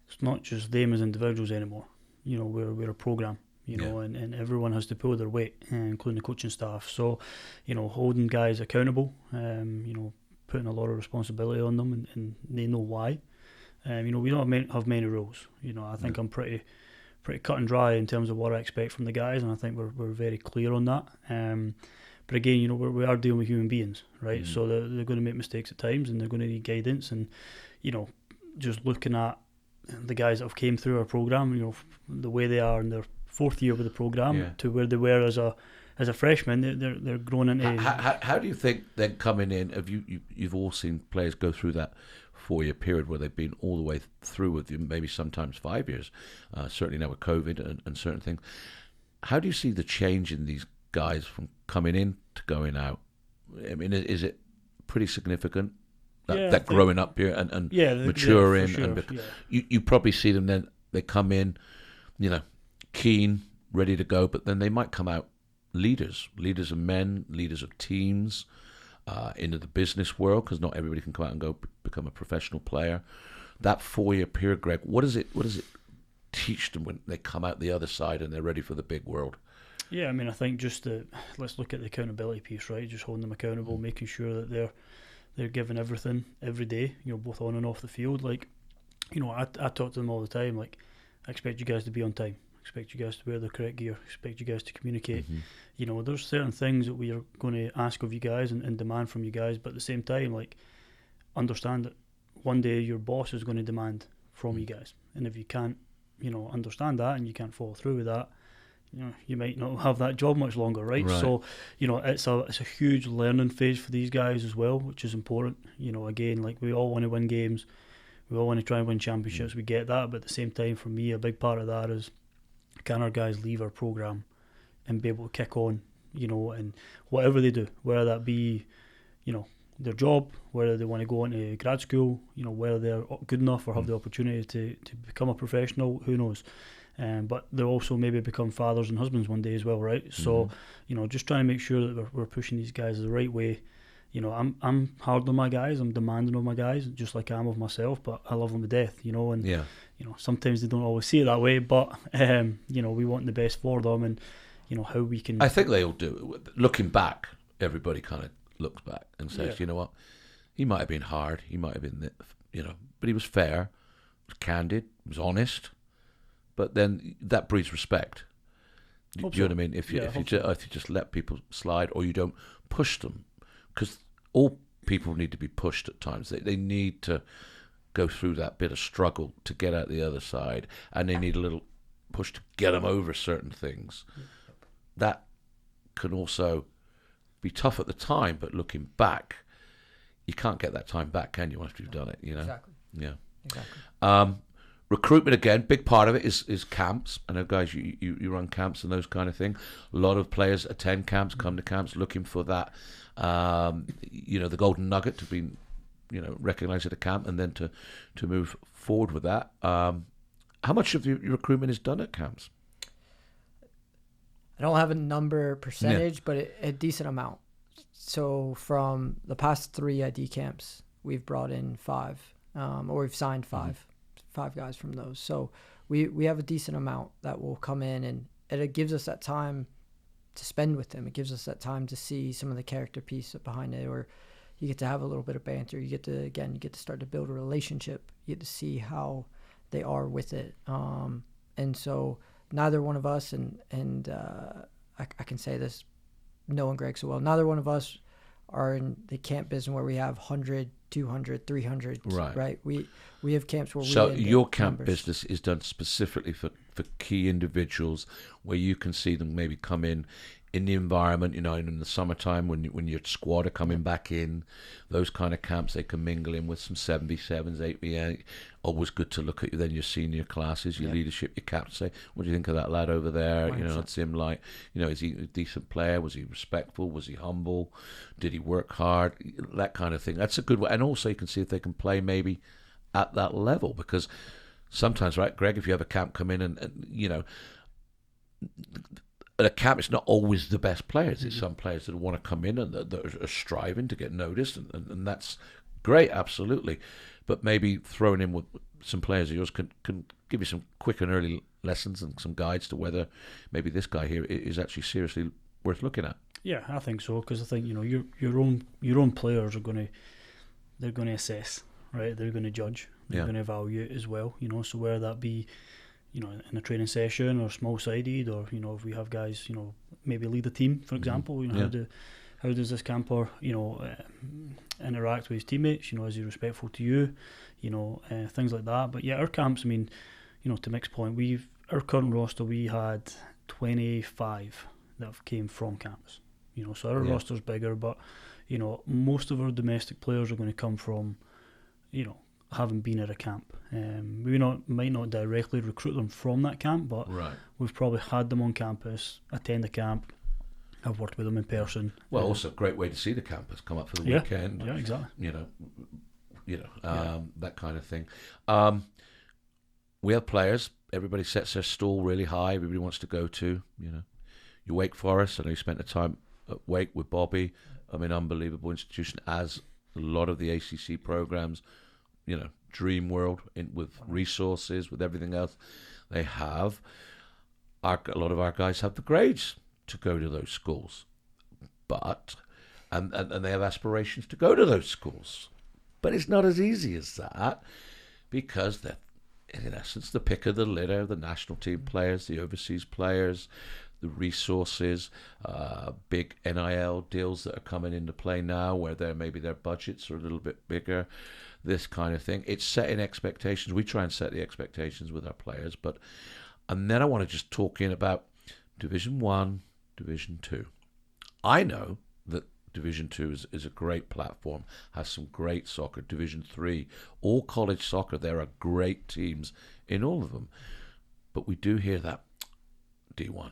it's not just them as individuals anymore. We're a programme, and everyone has to pull their weight, including the coaching staff. So, holding guys accountable, putting a lot of responsibility on them, and they know why. We don't have many rules. I think I'm pretty cut and dry in terms of what I expect from the guys, and I think we're very clear on that. But again, we are dealing with human beings, right? Mm-hmm. So they're going to make mistakes at times, and they're going to need guidance. And just looking at the guys that have came through our program, the way they are in their 4th year with the program to where they were as a freshman, they're grown into. How do you think then coming in? Have you've all seen players go through that 4-year period where they've been all the way through with you, maybe sometimes 5 years, certainly now with COVID and certain things. How do you see the change in these guys from coming in to going out? I mean, is it pretty significant? That growing up here and maturing, sure, you probably see them then. They come in, keen, ready to go, but then they might come out leaders of men, leaders of teams, into the business world, because not everybody can come out and go become a professional player. That 4-year period, Greg, what does it teach them when they come out the other side and they're ready for the big world? Yeah, I mean, I think let's look at the accountability piece, right? Just holding them accountable, making sure that they're giving everything every day, both on and off the field. Like, I talk to them all the time, like, I expect you guys to be on time. I expect you guys to wear the correct gear. I expect you guys to communicate. Mm-hmm. There's certain things that we are going to ask of you guys and demand from you guys, but at the same time, like, understand that one day your boss is going to demand from you guys. And if you can't, understand that and you can't follow through with that, you might not have that job much longer, right? So, it's a huge learning phase for these guys as well, which is important. Again, like, we all want to win games, we all want to try and win championships. We get that, but at the same time, for me, a big part of that is, can our guys leave our program and be able to kick on, and whatever they do, whether that be, their job, whether they want to go into grad school, whether they're good enough or have the opportunity to become a professional, who knows. But they'll also maybe become fathers and husbands one day as well, right? So, just trying to make sure that we're pushing these guys the right way. I'm hard on my guys, I'm demanding of my guys, just like I am of myself, but I love them to death, and sometimes they don't always see it that way, but we want the best for them, and how we can. I think they all do. Looking back, everybody kind of looks back and says, you know what, he might have been hard, he might have been, but he was fair. was candid, was honest, but then that breeds respect. Do you know what I mean? If you just let people slide, or you don't push them, because all people need to be pushed at times. They need to go through that bit of struggle to get out the other side, and they need a little push to get them over certain things. That can also be tough at the time, but looking back, you can't get that time back, can you? Once you've done it, you know. Exactly. Yeah. Exactly. Recruitment, again, big part of it is camps. I know, guys, you run camps and those kind of thing. A lot of players attend camps, come to camps, looking for that, the golden nugget to be, recognised at a camp, and then to move forward with that. How much of your recruitment is done at camps? I don't have a number percentage, but a decent amount. So from the past 3 ID camps, we've brought in 5, or we've signed 5 guys from those. So we have a decent amount that will come in, and it gives us that time to spend with them. It gives us that time to see some of the character piece behind it, or you get to have a little bit of banter. You get to start to build a relationship. You get to see how they are with it. And so neither one of us, and I can say this knowing Greg so well, neither one of us are in the camp business where we have 100, 200, 300. Right. We have camps where so your camp business is done specifically for key individuals, where you can see them maybe come in the environment, in the summertime when your squad are coming back in, those kind of camps. They can mingle in with some 7v7s, 8v8. Always good to look at then your senior classes, your leadership, your captain. Say, what do you think of that lad over there? 100%. What's him like? Is he a decent player? Was he respectful? Was he humble? Did he work hard? That kind of thing. That's a good way. And also you can see if they can play maybe at that level, because sometimes, right, Greg, if you have a camp come in and at a camp, it's not always the best players. It's some players that want to come in and that are striving to get noticed, and that's great, absolutely. But maybe throwing in with some players of yours can give you some quick and early lessons and some guides to whether maybe this guy here is actually seriously worth looking at. Yeah, I think so, because I think your own players are going to assess, right? They're going to judge, they're going to evaluate as well. So whether that be in a training session or small-sided, or if we have guys maybe lead a team, for example, how does this camper interact with his teammates? Is he respectful to you? Things like that. But yeah, our camps, to Mick's point, our current roster, we had 25 that came from camps. So our roster's bigger, but most of our domestic players are going to come from having been at a camp. We might not directly recruit them from that camp, but we've probably had them on campus, attend a camp, I've worked with them in person. Well, also a great way to see the campus, come up for the weekend. Yeah, exactly. That kind of thing. We have players. Everybody sets their stall really high. Everybody wants to go to, your Wake Forest. I know you spent the time at Wake with Bobby. Unbelievable institution, as a lot of the ACC programs, dream world with resources, with everything else they have. A lot of our guys have the grades to go to those schools, but and they have aspirations to go to those schools, but it's not as easy as that, because they're in essence the pick of the litter, the national team players, the overseas players, the resources, big NIL deals that are coming into play now, where maybe their budgets are a little bit bigger, this kind of thing. It's setting expectations. We try and set the expectations with our players, and then I want to just talk in about Division 1, Division 2. I know that Division 2 is a great platform, has some great soccer. Division 3, all college soccer, there are great teams in all of them. But we do hear that D1,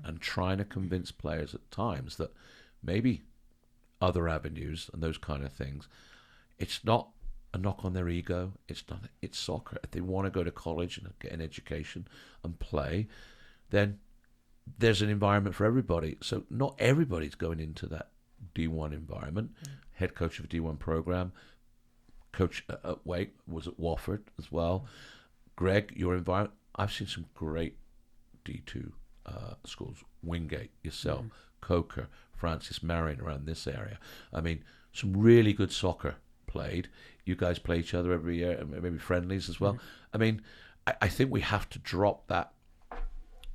and trying to convince players at times that maybe other avenues and those kind of things, it's not a knock on their ego. It's soccer. If they want to go to college and get an education and play, then there's an environment for everybody. So not everybody's going into that D1 environment. Head coach of a D1 program, coach at Wake, was at Wofford as well. Greg, your environment, I've seen some great D2 schools. Wingate, yourself, Coker, Francis Marion around this area. Some really good soccer played. You guys play each other every year, and maybe friendlies as well. I mean, I think we have to drop that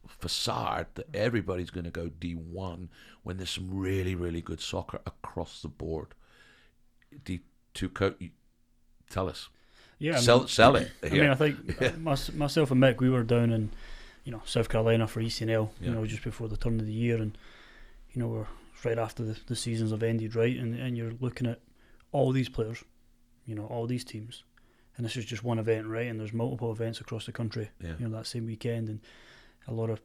facade that everybody's going to go D1 when there's some really, really good soccer across the board. D2 coach, tell us. Yeah, sell it. Here. I think myself and Mick, we were down in South Carolina for ECNL, just before the turn of the year, and we're right after the seasons have ended, right, and you're looking at all these players, all these teams, and this is just one event, right, and there's multiple events across the country, that same weekend, and a lot of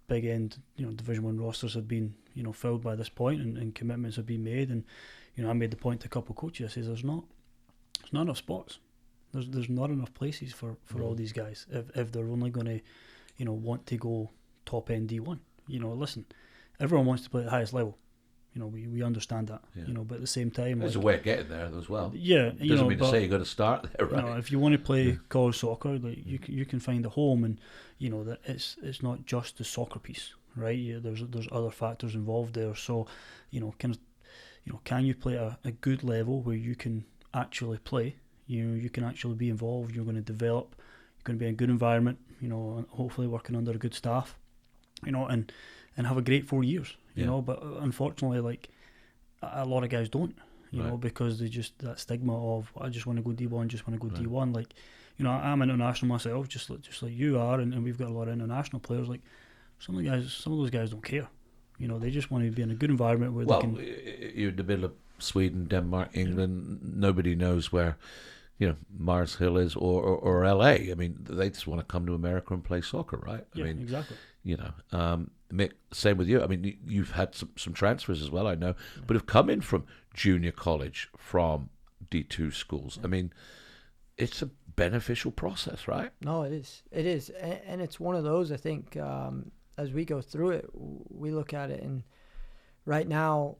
big end, Division 1 rosters have been, filled by this point, and commitments have been made, and I made the point to a couple of coaches. I says there's not enough spots. There's not enough places for all these guys if they're only going to, want to go top end D1. Listen, everyone wants to play at the highest level. We understand that. But at the same time, there's a way of getting there as well. Yeah, doesn't mean to say you got to start there, right? If you want to play college soccer, you can find a home, and that it's not just the soccer piece, right? There's other factors involved there. So, can you play at a good level where you can actually play? You can actually be involved. You're going to develop. You're going to be in a good environment. Hopefully working under a good staff. And have a great 4 years. But unfortunately, a lot of guys don't. Because they just that stigma of I just want to go D1, just want to go D1. I'm international myself, just like you are, and we've got a lot of international players. Like some of those guys don't care. They just want to be in a good environment where they can. You're in the middle of Sweden, Denmark, England. Nobody knows where, Mars Hill is or LA. I mean, they just want to come to America and play soccer, right? I mean, exactly. Mick, same with you. I mean, you've had some transfers as well, I know, but have come in from junior college, from D2 schools. I mean, it's a beneficial process, right? No, it is, and it's one of those. I think as we go through it, we look at it, and right now,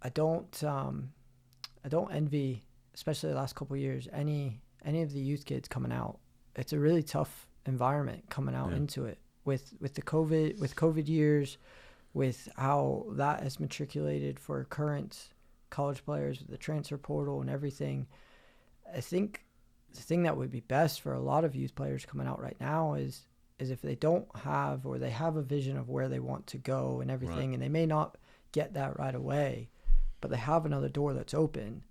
I don't envy, especially the last couple of years, any of the youth kids coming out. It's a really tough environment coming out into it. With the COVID years, with how that has matriculated for current college players, with the transfer portal and everything, I think the thing that would be best for a lot of youth players coming out right now is if they don't have, or they have a vision of where they want to go and everything, and they may not get that right away, but they have another door that's open.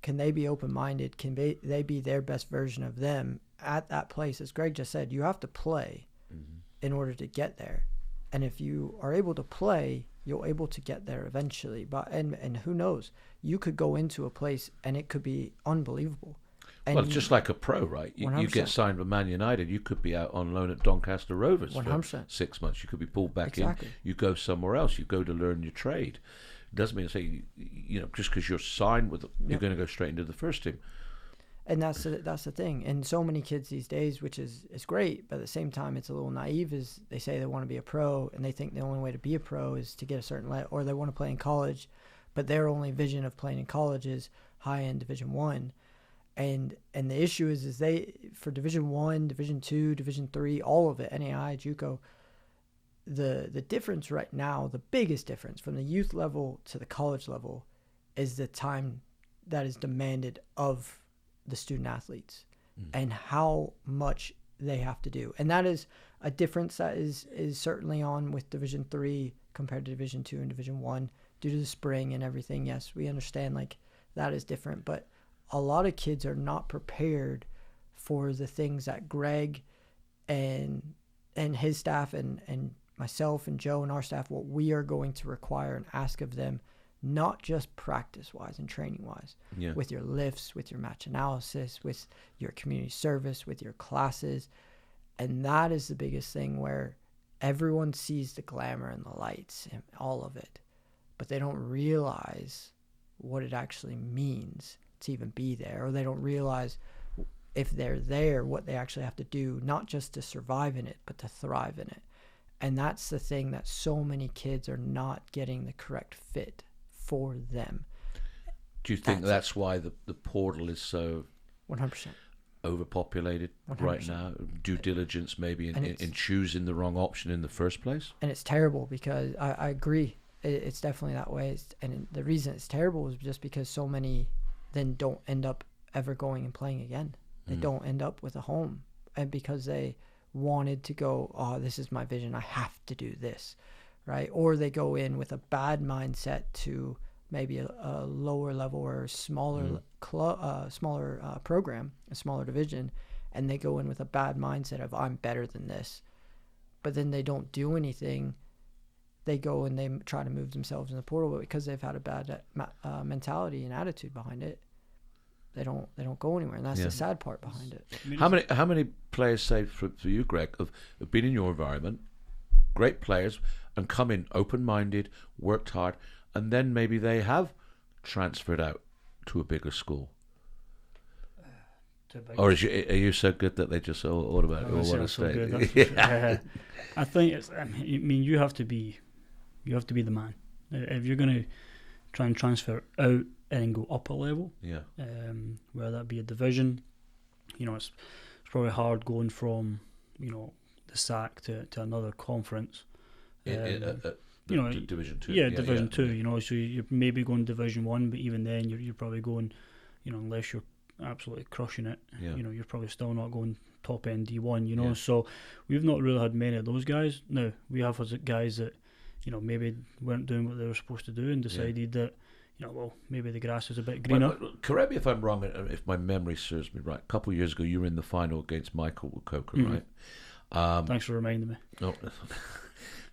Can they be open-minded? Can they be their best version of them at that place? As Greg just said, you have to play in order to get there, and if you are able to play, you're able to get there eventually. But and who knows, you could go into a place and it could be unbelievable. And well, just like a pro, right? You get signed with Man United, you could be out on loan at Doncaster Rovers 100%. For 6 months. You could be pulled back in. You go somewhere else. You go to learn your trade. It doesn't mean to say just because you're signed with them, you're going to go straight into the first team. And that's the thing. And so many kids these days, which is great, but at the same time, it's a little naive. Is they say they want to be a pro, and they think the only way to be a pro is to get a certain level, or they want to play in college, but their only vision of playing in college is high end Division 1. And the issue is they, for Division 1, Division 2, Division 3, all of it, NAI, JUCO, the difference right now, the biggest difference from the youth level to the college level is the time that is demanded of the student athletes and how much they have to do. And that is a difference that is certainly on with Division 3 compared to Division 2 and Division 1 due to the spring and everything. Yes, we understand that is different, but a lot of kids are not prepared for the things that Greg and his staff and myself and Joe and our staff, what we are going to require and ask of them, not just practice-wise and training-wise, with your lifts, with your match analysis, with your community service, with your classes. And that is the biggest thing, where everyone sees the glamour and the lights and all of it, but they don't realize what it actually means to even be there, or they don't realize if they're there what they actually have to do, not just to survive in it, but to thrive in it. And that's the thing, that so many kids are not getting the correct fit for them. Do you think that's why the portal is so 100% overpopulated 100%. Right now? Due diligence maybe in choosing the wrong option in the first place? And it's terrible, because I agree. It's definitely that way. And the reason it's terrible is just because so many then don't end up ever going and playing again. They don't end up with a home, and because they wanted to go, oh, this is my vision, I have to do this, right? Or they go in with a bad mindset to maybe a lower level or smaller program, a smaller division, and they go in with a bad mindset of, I'm better than this, but then they don't do anything. They go and they try to move themselves in the portal, but because they've had a bad mentality and attitude behind it, they don't go anywhere, and that's the sad part behind it. How many players, say for you, Greg, have been in your environment, great players, and come in open-minded, worked hard, and then maybe they have transferred out to a bigger school? Or are you so good that they just automatically want to stay? I think it's. I mean, you have to be the man if you're going to try and transfer out and go up a level. Yeah. Whether that be a division, it's probably hard going from the SAC to another conference. Division 2. Yeah, Division 2. So you're maybe going Division 1, but even then you're probably going, unless you're absolutely crushing it, you're probably still not going top end D1. So we've not really had many of those guys. Now we have guys that maybe weren't doing what they were supposed to do and decided that maybe the grass is a bit greener. Correct me if I'm wrong, if my memory serves me right. A couple of years ago you were in the final against Michael with Coker, right? Thanks for reminding me. No.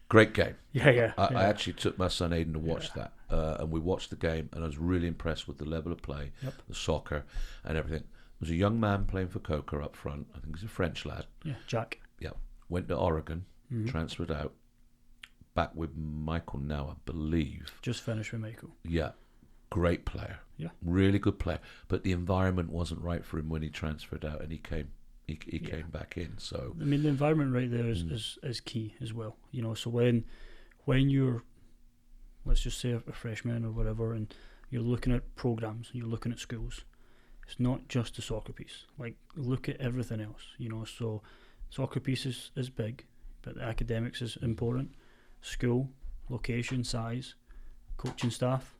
Great game. Yeah. I actually took my son Aiden to watch that, and we watched the game, and I was really impressed with the level of play, the soccer, and everything. There was a young man playing for Coker up front. I think he's a French lad. Yeah, Jack. Yeah, went to Oregon, transferred out, back with Michael now, I believe. Just finished with Michael. Yeah, great player. Yeah, really good player. But the environment wasn't right for him when he transferred out, and he came back in. So I mean, the environment right there is key as well. So when you're, let's just say, a freshman or whatever, and you're looking at programs, you're looking at schools, it's not just the soccer piece. Like, look at everything else. So soccer piece is big, but the academics is important. School, location, size, coaching staff,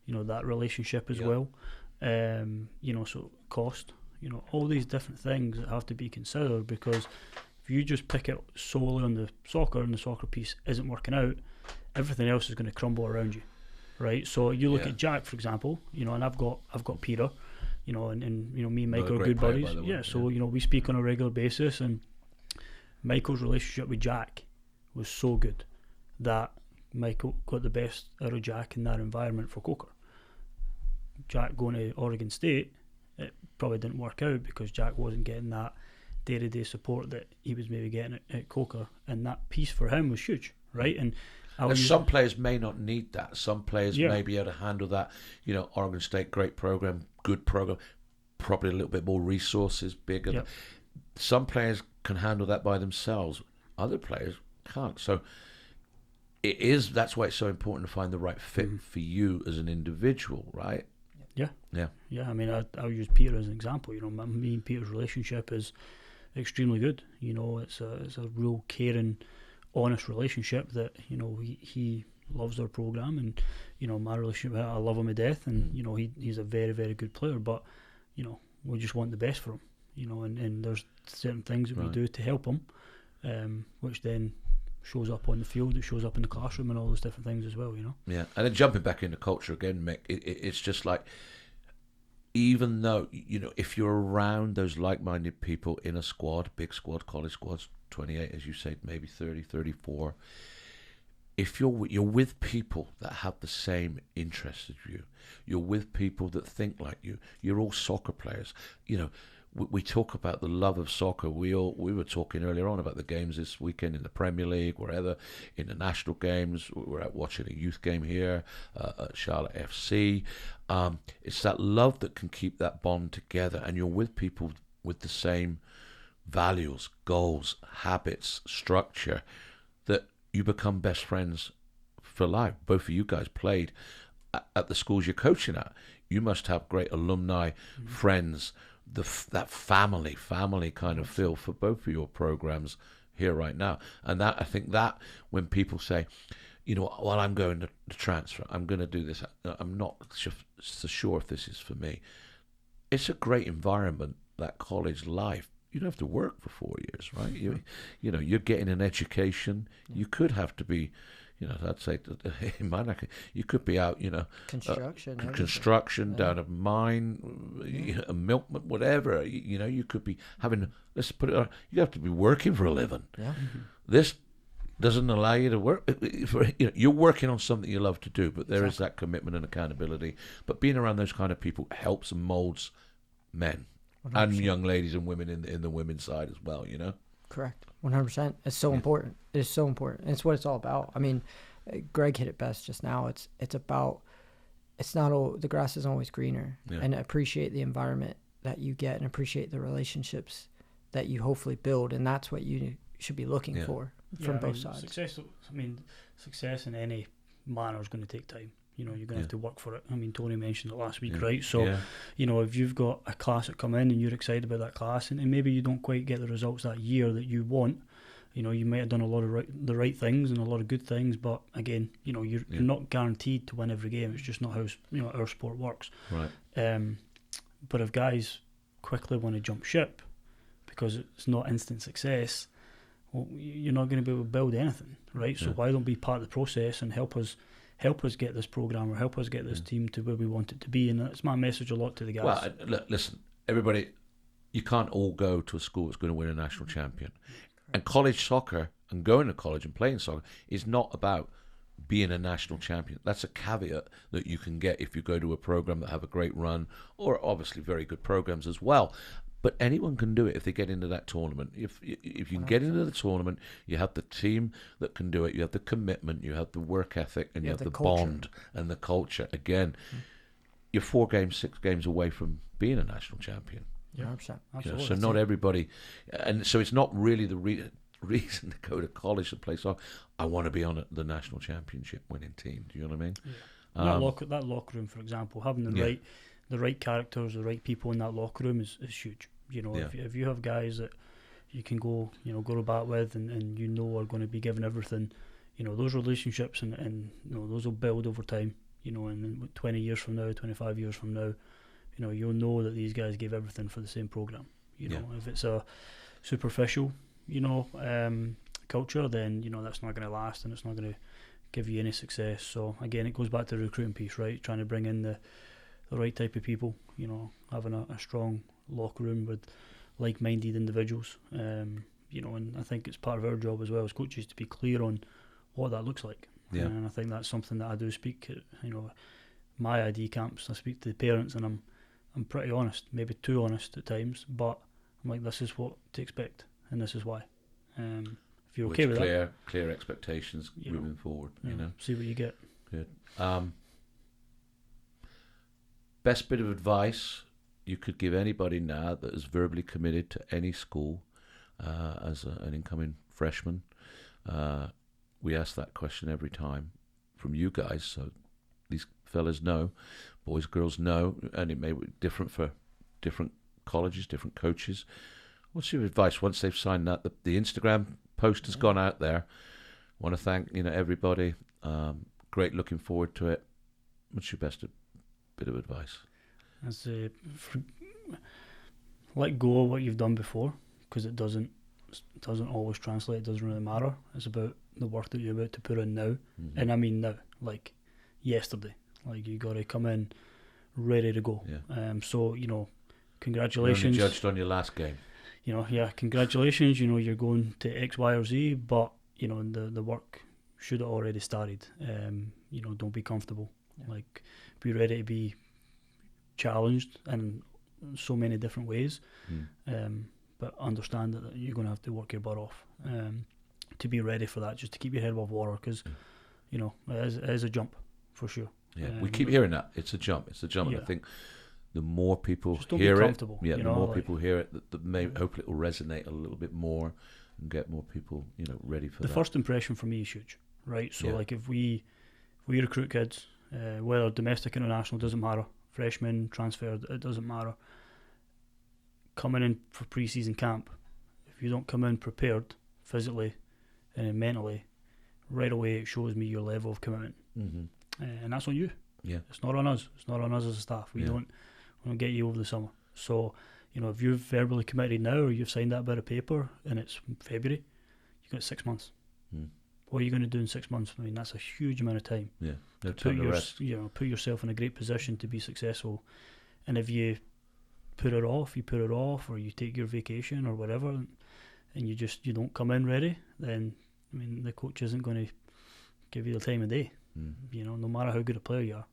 that relationship as well. So cost. All these different things that have to be considered, because if you just pick it solely on the soccer and the soccer piece isn't working out, everything else is going to crumble around you, right? So you look at Jack, for example, and I've got Peter, and me and Michael are good buddies. So we speak on a regular basis, and Michael's relationship with Jack was so good that Michael got the best out of Jack in that environment for Coker. Jack going to Oregon State, it probably didn't work out because Jack wasn't getting that day-to-day support that he was maybe getting at Coker, and that piece for him was huge, right? And some players may not need that. Some players may be able to handle that. Oregon State, great program, good program, probably a little bit more resources, bigger. Yep. Some players can handle that by themselves. Other players can't. So that's why it's so important to find the right fit for you as an individual, right? Yeah. I mean, I'll use Peter as an example. Me and Peter's relationship is extremely good. It's a real caring, honest relationship that he loves our program, and my relationship, I love him to death, and he's a very, very good player. But we just want the best for him. And there's certain things that we do to help him, which then shows up on the field, it shows up in the classroom, and all those different things as well. Yeah, and then jumping back into culture again, Mick, it's just like, even though if you're around those like-minded people in a squad, big squad, college squads, 28 as you say, maybe 30, 34, if you're with people that have the same interests as you're with people that think like you're all soccer players. We talk about the love of soccer. We were talking earlier on about the games this weekend in the Premier League, wherever, in the national games. We're out watching a youth game here at Charlotte FC. It's that love that can keep that bond together, and you're with people with the same values, goals, habits, structure, that you become best friends for life. Both of you guys played at the schools you're coaching at. You must have great alumni, friends, that family kind of feel for both of your programs here right now. And that, I think that when people say, while I'm going to transfer, I'm going to do this. I'm not so sure if this is for me. It's a great environment, that college life. You don't have to work for 4 years, right? You're getting an education. You could have to be, I'd say, in my neck, you could be out, construction down a mine, a milkman, whatever. You could be having. Let's put it on. You have to be working for a living. Yeah. This doesn't allow you to work. You're working on something you love to do, but there is that commitment and accountability. But being around those kind of people helps and molds men 100%. And young ladies and women in the women's side as well. Correct. 100%. It's so important. It's so important. It's what it's all about. I mean, Greg hit it best just now. It's about. It's not all the grass isn't always greener, and appreciate the environment that you get and appreciate the relationships that you hopefully build, and that's what you should be looking for from both sides. Success in any manner is going to take time. You're going to have to work for it. I mean, Tony mentioned it last week, right? So, if you've got a class that come in and you're excited about that class, and maybe you don't quite get the results that year that you want, you might have done a lot of the right things and a lot of good things, but again, you're not guaranteed to win every game. It's just not how our sport works. Right. But if guys quickly want to jump ship because it's not instant success, well, you're not going to be able to build anything, right? So why don't be part of the process and help us get this program or help us get this team to where we want it to be? And that's my message a lot to the guys. Well, listen, everybody, you can't all go to a school that's going to win a national champion. And college soccer and going to college and playing soccer is not about being a national champion. That's a caveat that you can get if you go to a program that have a great run, or obviously very good programs as well. But anyone can do it if they get into that tournament. If you can get into the tournament, you have the team that can do it. You have the commitment, you have the work ethic, and you have the bond and the culture. Again, you're 4 games, 6 games away from being a national champion. Yeah, absolutely. So not everybody, and so it's not really the reason to go to college to play soccer. I want to be on the national championship winning team. Do you know what I mean? Yeah. That locker room, for example, having the right characters, the right people in that locker room is huge. If you have guys that you can go to bat with and are going to be giving everything, those relationships and those will build over time. And 20 years from now, 25 years from now, you'll know that these guys gave everything for the same program. If it's a superficial, culture, then that's not going to last and it's not going to give you any success. So again, it goes back to the recruiting piece, right? Trying to bring in the right type of people. Having a strong locker room with like-minded individuals. And I think it's part of our job as well as coaches to be clear on what that looks like. Yeah. And I think that's something that I do speak. My ID camps, I speak to the parents, and I'm pretty honest, maybe too honest at times, but I'm like, this is what to expect, and this is why. If you're okay with that, clear expectations moving forward. See what you get. Good. Best bit of advice you could give anybody now that is verbally committed to any school as an incoming freshman? We ask that question every time from you guys, so these fellas know, boys, girls know, and it may be different for different colleges, different coaches. What's your advice once they've signed that? The Instagram post has gone out there. Want to thank everybody. Great, looking forward to it. What's your best bit of advice? I say, let go of what you've done before, because it doesn't always translate. It doesn't really matter. It's about the work that you're about to put in now, and I mean now, like yesterday. Like you got to come in ready to go. Yeah. So congratulations. You're only judged on your last game. Congratulations. You're going to X, Y, or Z, but the work should have already started. Don't be comfortable. Yeah. Like, be ready to be challenged in so many different ways. But understand that you're going to have to work your butt off to be ready for that. Just to keep your head above water, because it is a jump for sure. Yeah, we keep hearing that. It's a jump. Yeah. And I think the more people hear it, the more people hear it, hopefully it will resonate a little bit more and get more people, ready for that. The first impression for me is huge, right? So like if we recruit kids, whether domestic, international, doesn't matter. Freshmen, transferred, it doesn't matter. Coming in for pre-season camp, if you don't come in prepared physically and mentally, right away it shows me your level of commitment. And that's on you. Yeah. It's not on us. It's not on us as a staff. We don't get you over the summer. So, you know, if you've verbally committed now or you've signed that bit of paper and it's February, you've got 6 months. What are you going to do in 6 months? I mean, that's a huge amount of time. Yeah. No time to rest. You know, put yourself in a great position to be successful. And if you put it off, or you take your vacation or whatever, and you don't come in ready, then, I mean, the coach isn't going to give you the time of day. You know, no matter how good a player you are,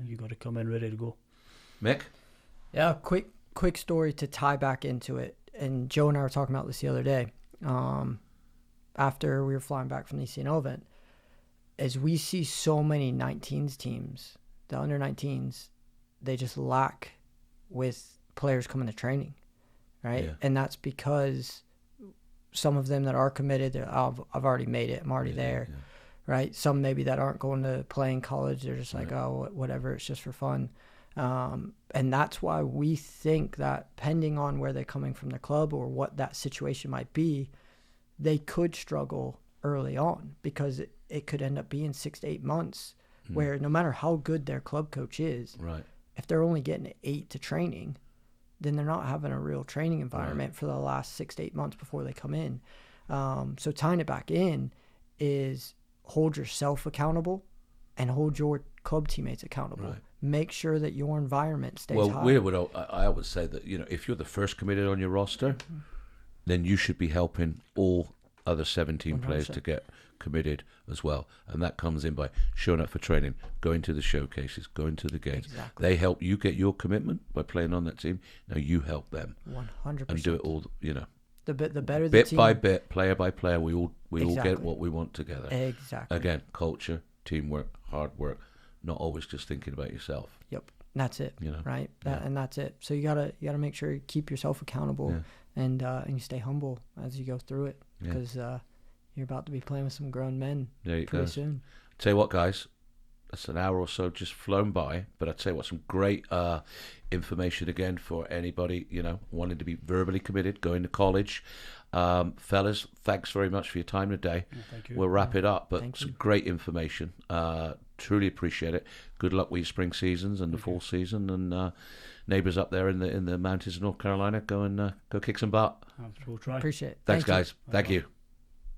you got to come in ready to go. Mick? Yeah, quick story to tie back into it. And Joe and I were talking about this the other day. After we were flying back from the ECNO event, as we see so many 19s teams, the under 19s, they just lack with players coming to training, right? Yeah. And that's because some of them that are committed, I've already made it, I'm already there, right? Some maybe that aren't going to play in college, they're just like, oh, whatever, it's just for fun. And that's why we think that depending on where they're coming from the club or what that situation might be, they could struggle early on, because it could end up being 6 to 8 months where no matter how good their club coach is, if they're only getting 8 to training, then they're not having a real training environment for the last 6 to 8 months before they come in. So tying it back in is hold yourself accountable and hold your club teammates accountable. Make sure that your environment stays high. I would say that, you know, if you're the first committed on your roster, then you should be helping all other 17 100%. Players to get committed as well. And that comes in by showing up for training, going to the showcases, going to the games. Exactly. They help you get your commitment by playing on that team. Now you help them 100%. And do it all, you know. The better the bit team. by bit, player by player, we all get what we want together. Exactly. Again, culture, teamwork, hard work, not always just thinking about yourself. Yep. That's it. You know, right? And that's it. So you gotta make sure you keep yourself accountable and you stay humble as you go through it, because you're about to be playing with some grown men pretty soon. Tell you what, guys, that's an hour or so just flown by, but I'd say some great information again for anybody, you know, wanting to be verbally committed, going to college. Fellas, thanks very much for your time today. Thank you. We'll wrap it up, but some great information. Truly appreciate it. Good luck with your spring seasons and the fall season, and neighbours up there in the mountains of North Carolina, go kick some butt. We'll try. Appreciate it. Thanks, guys. Thank you.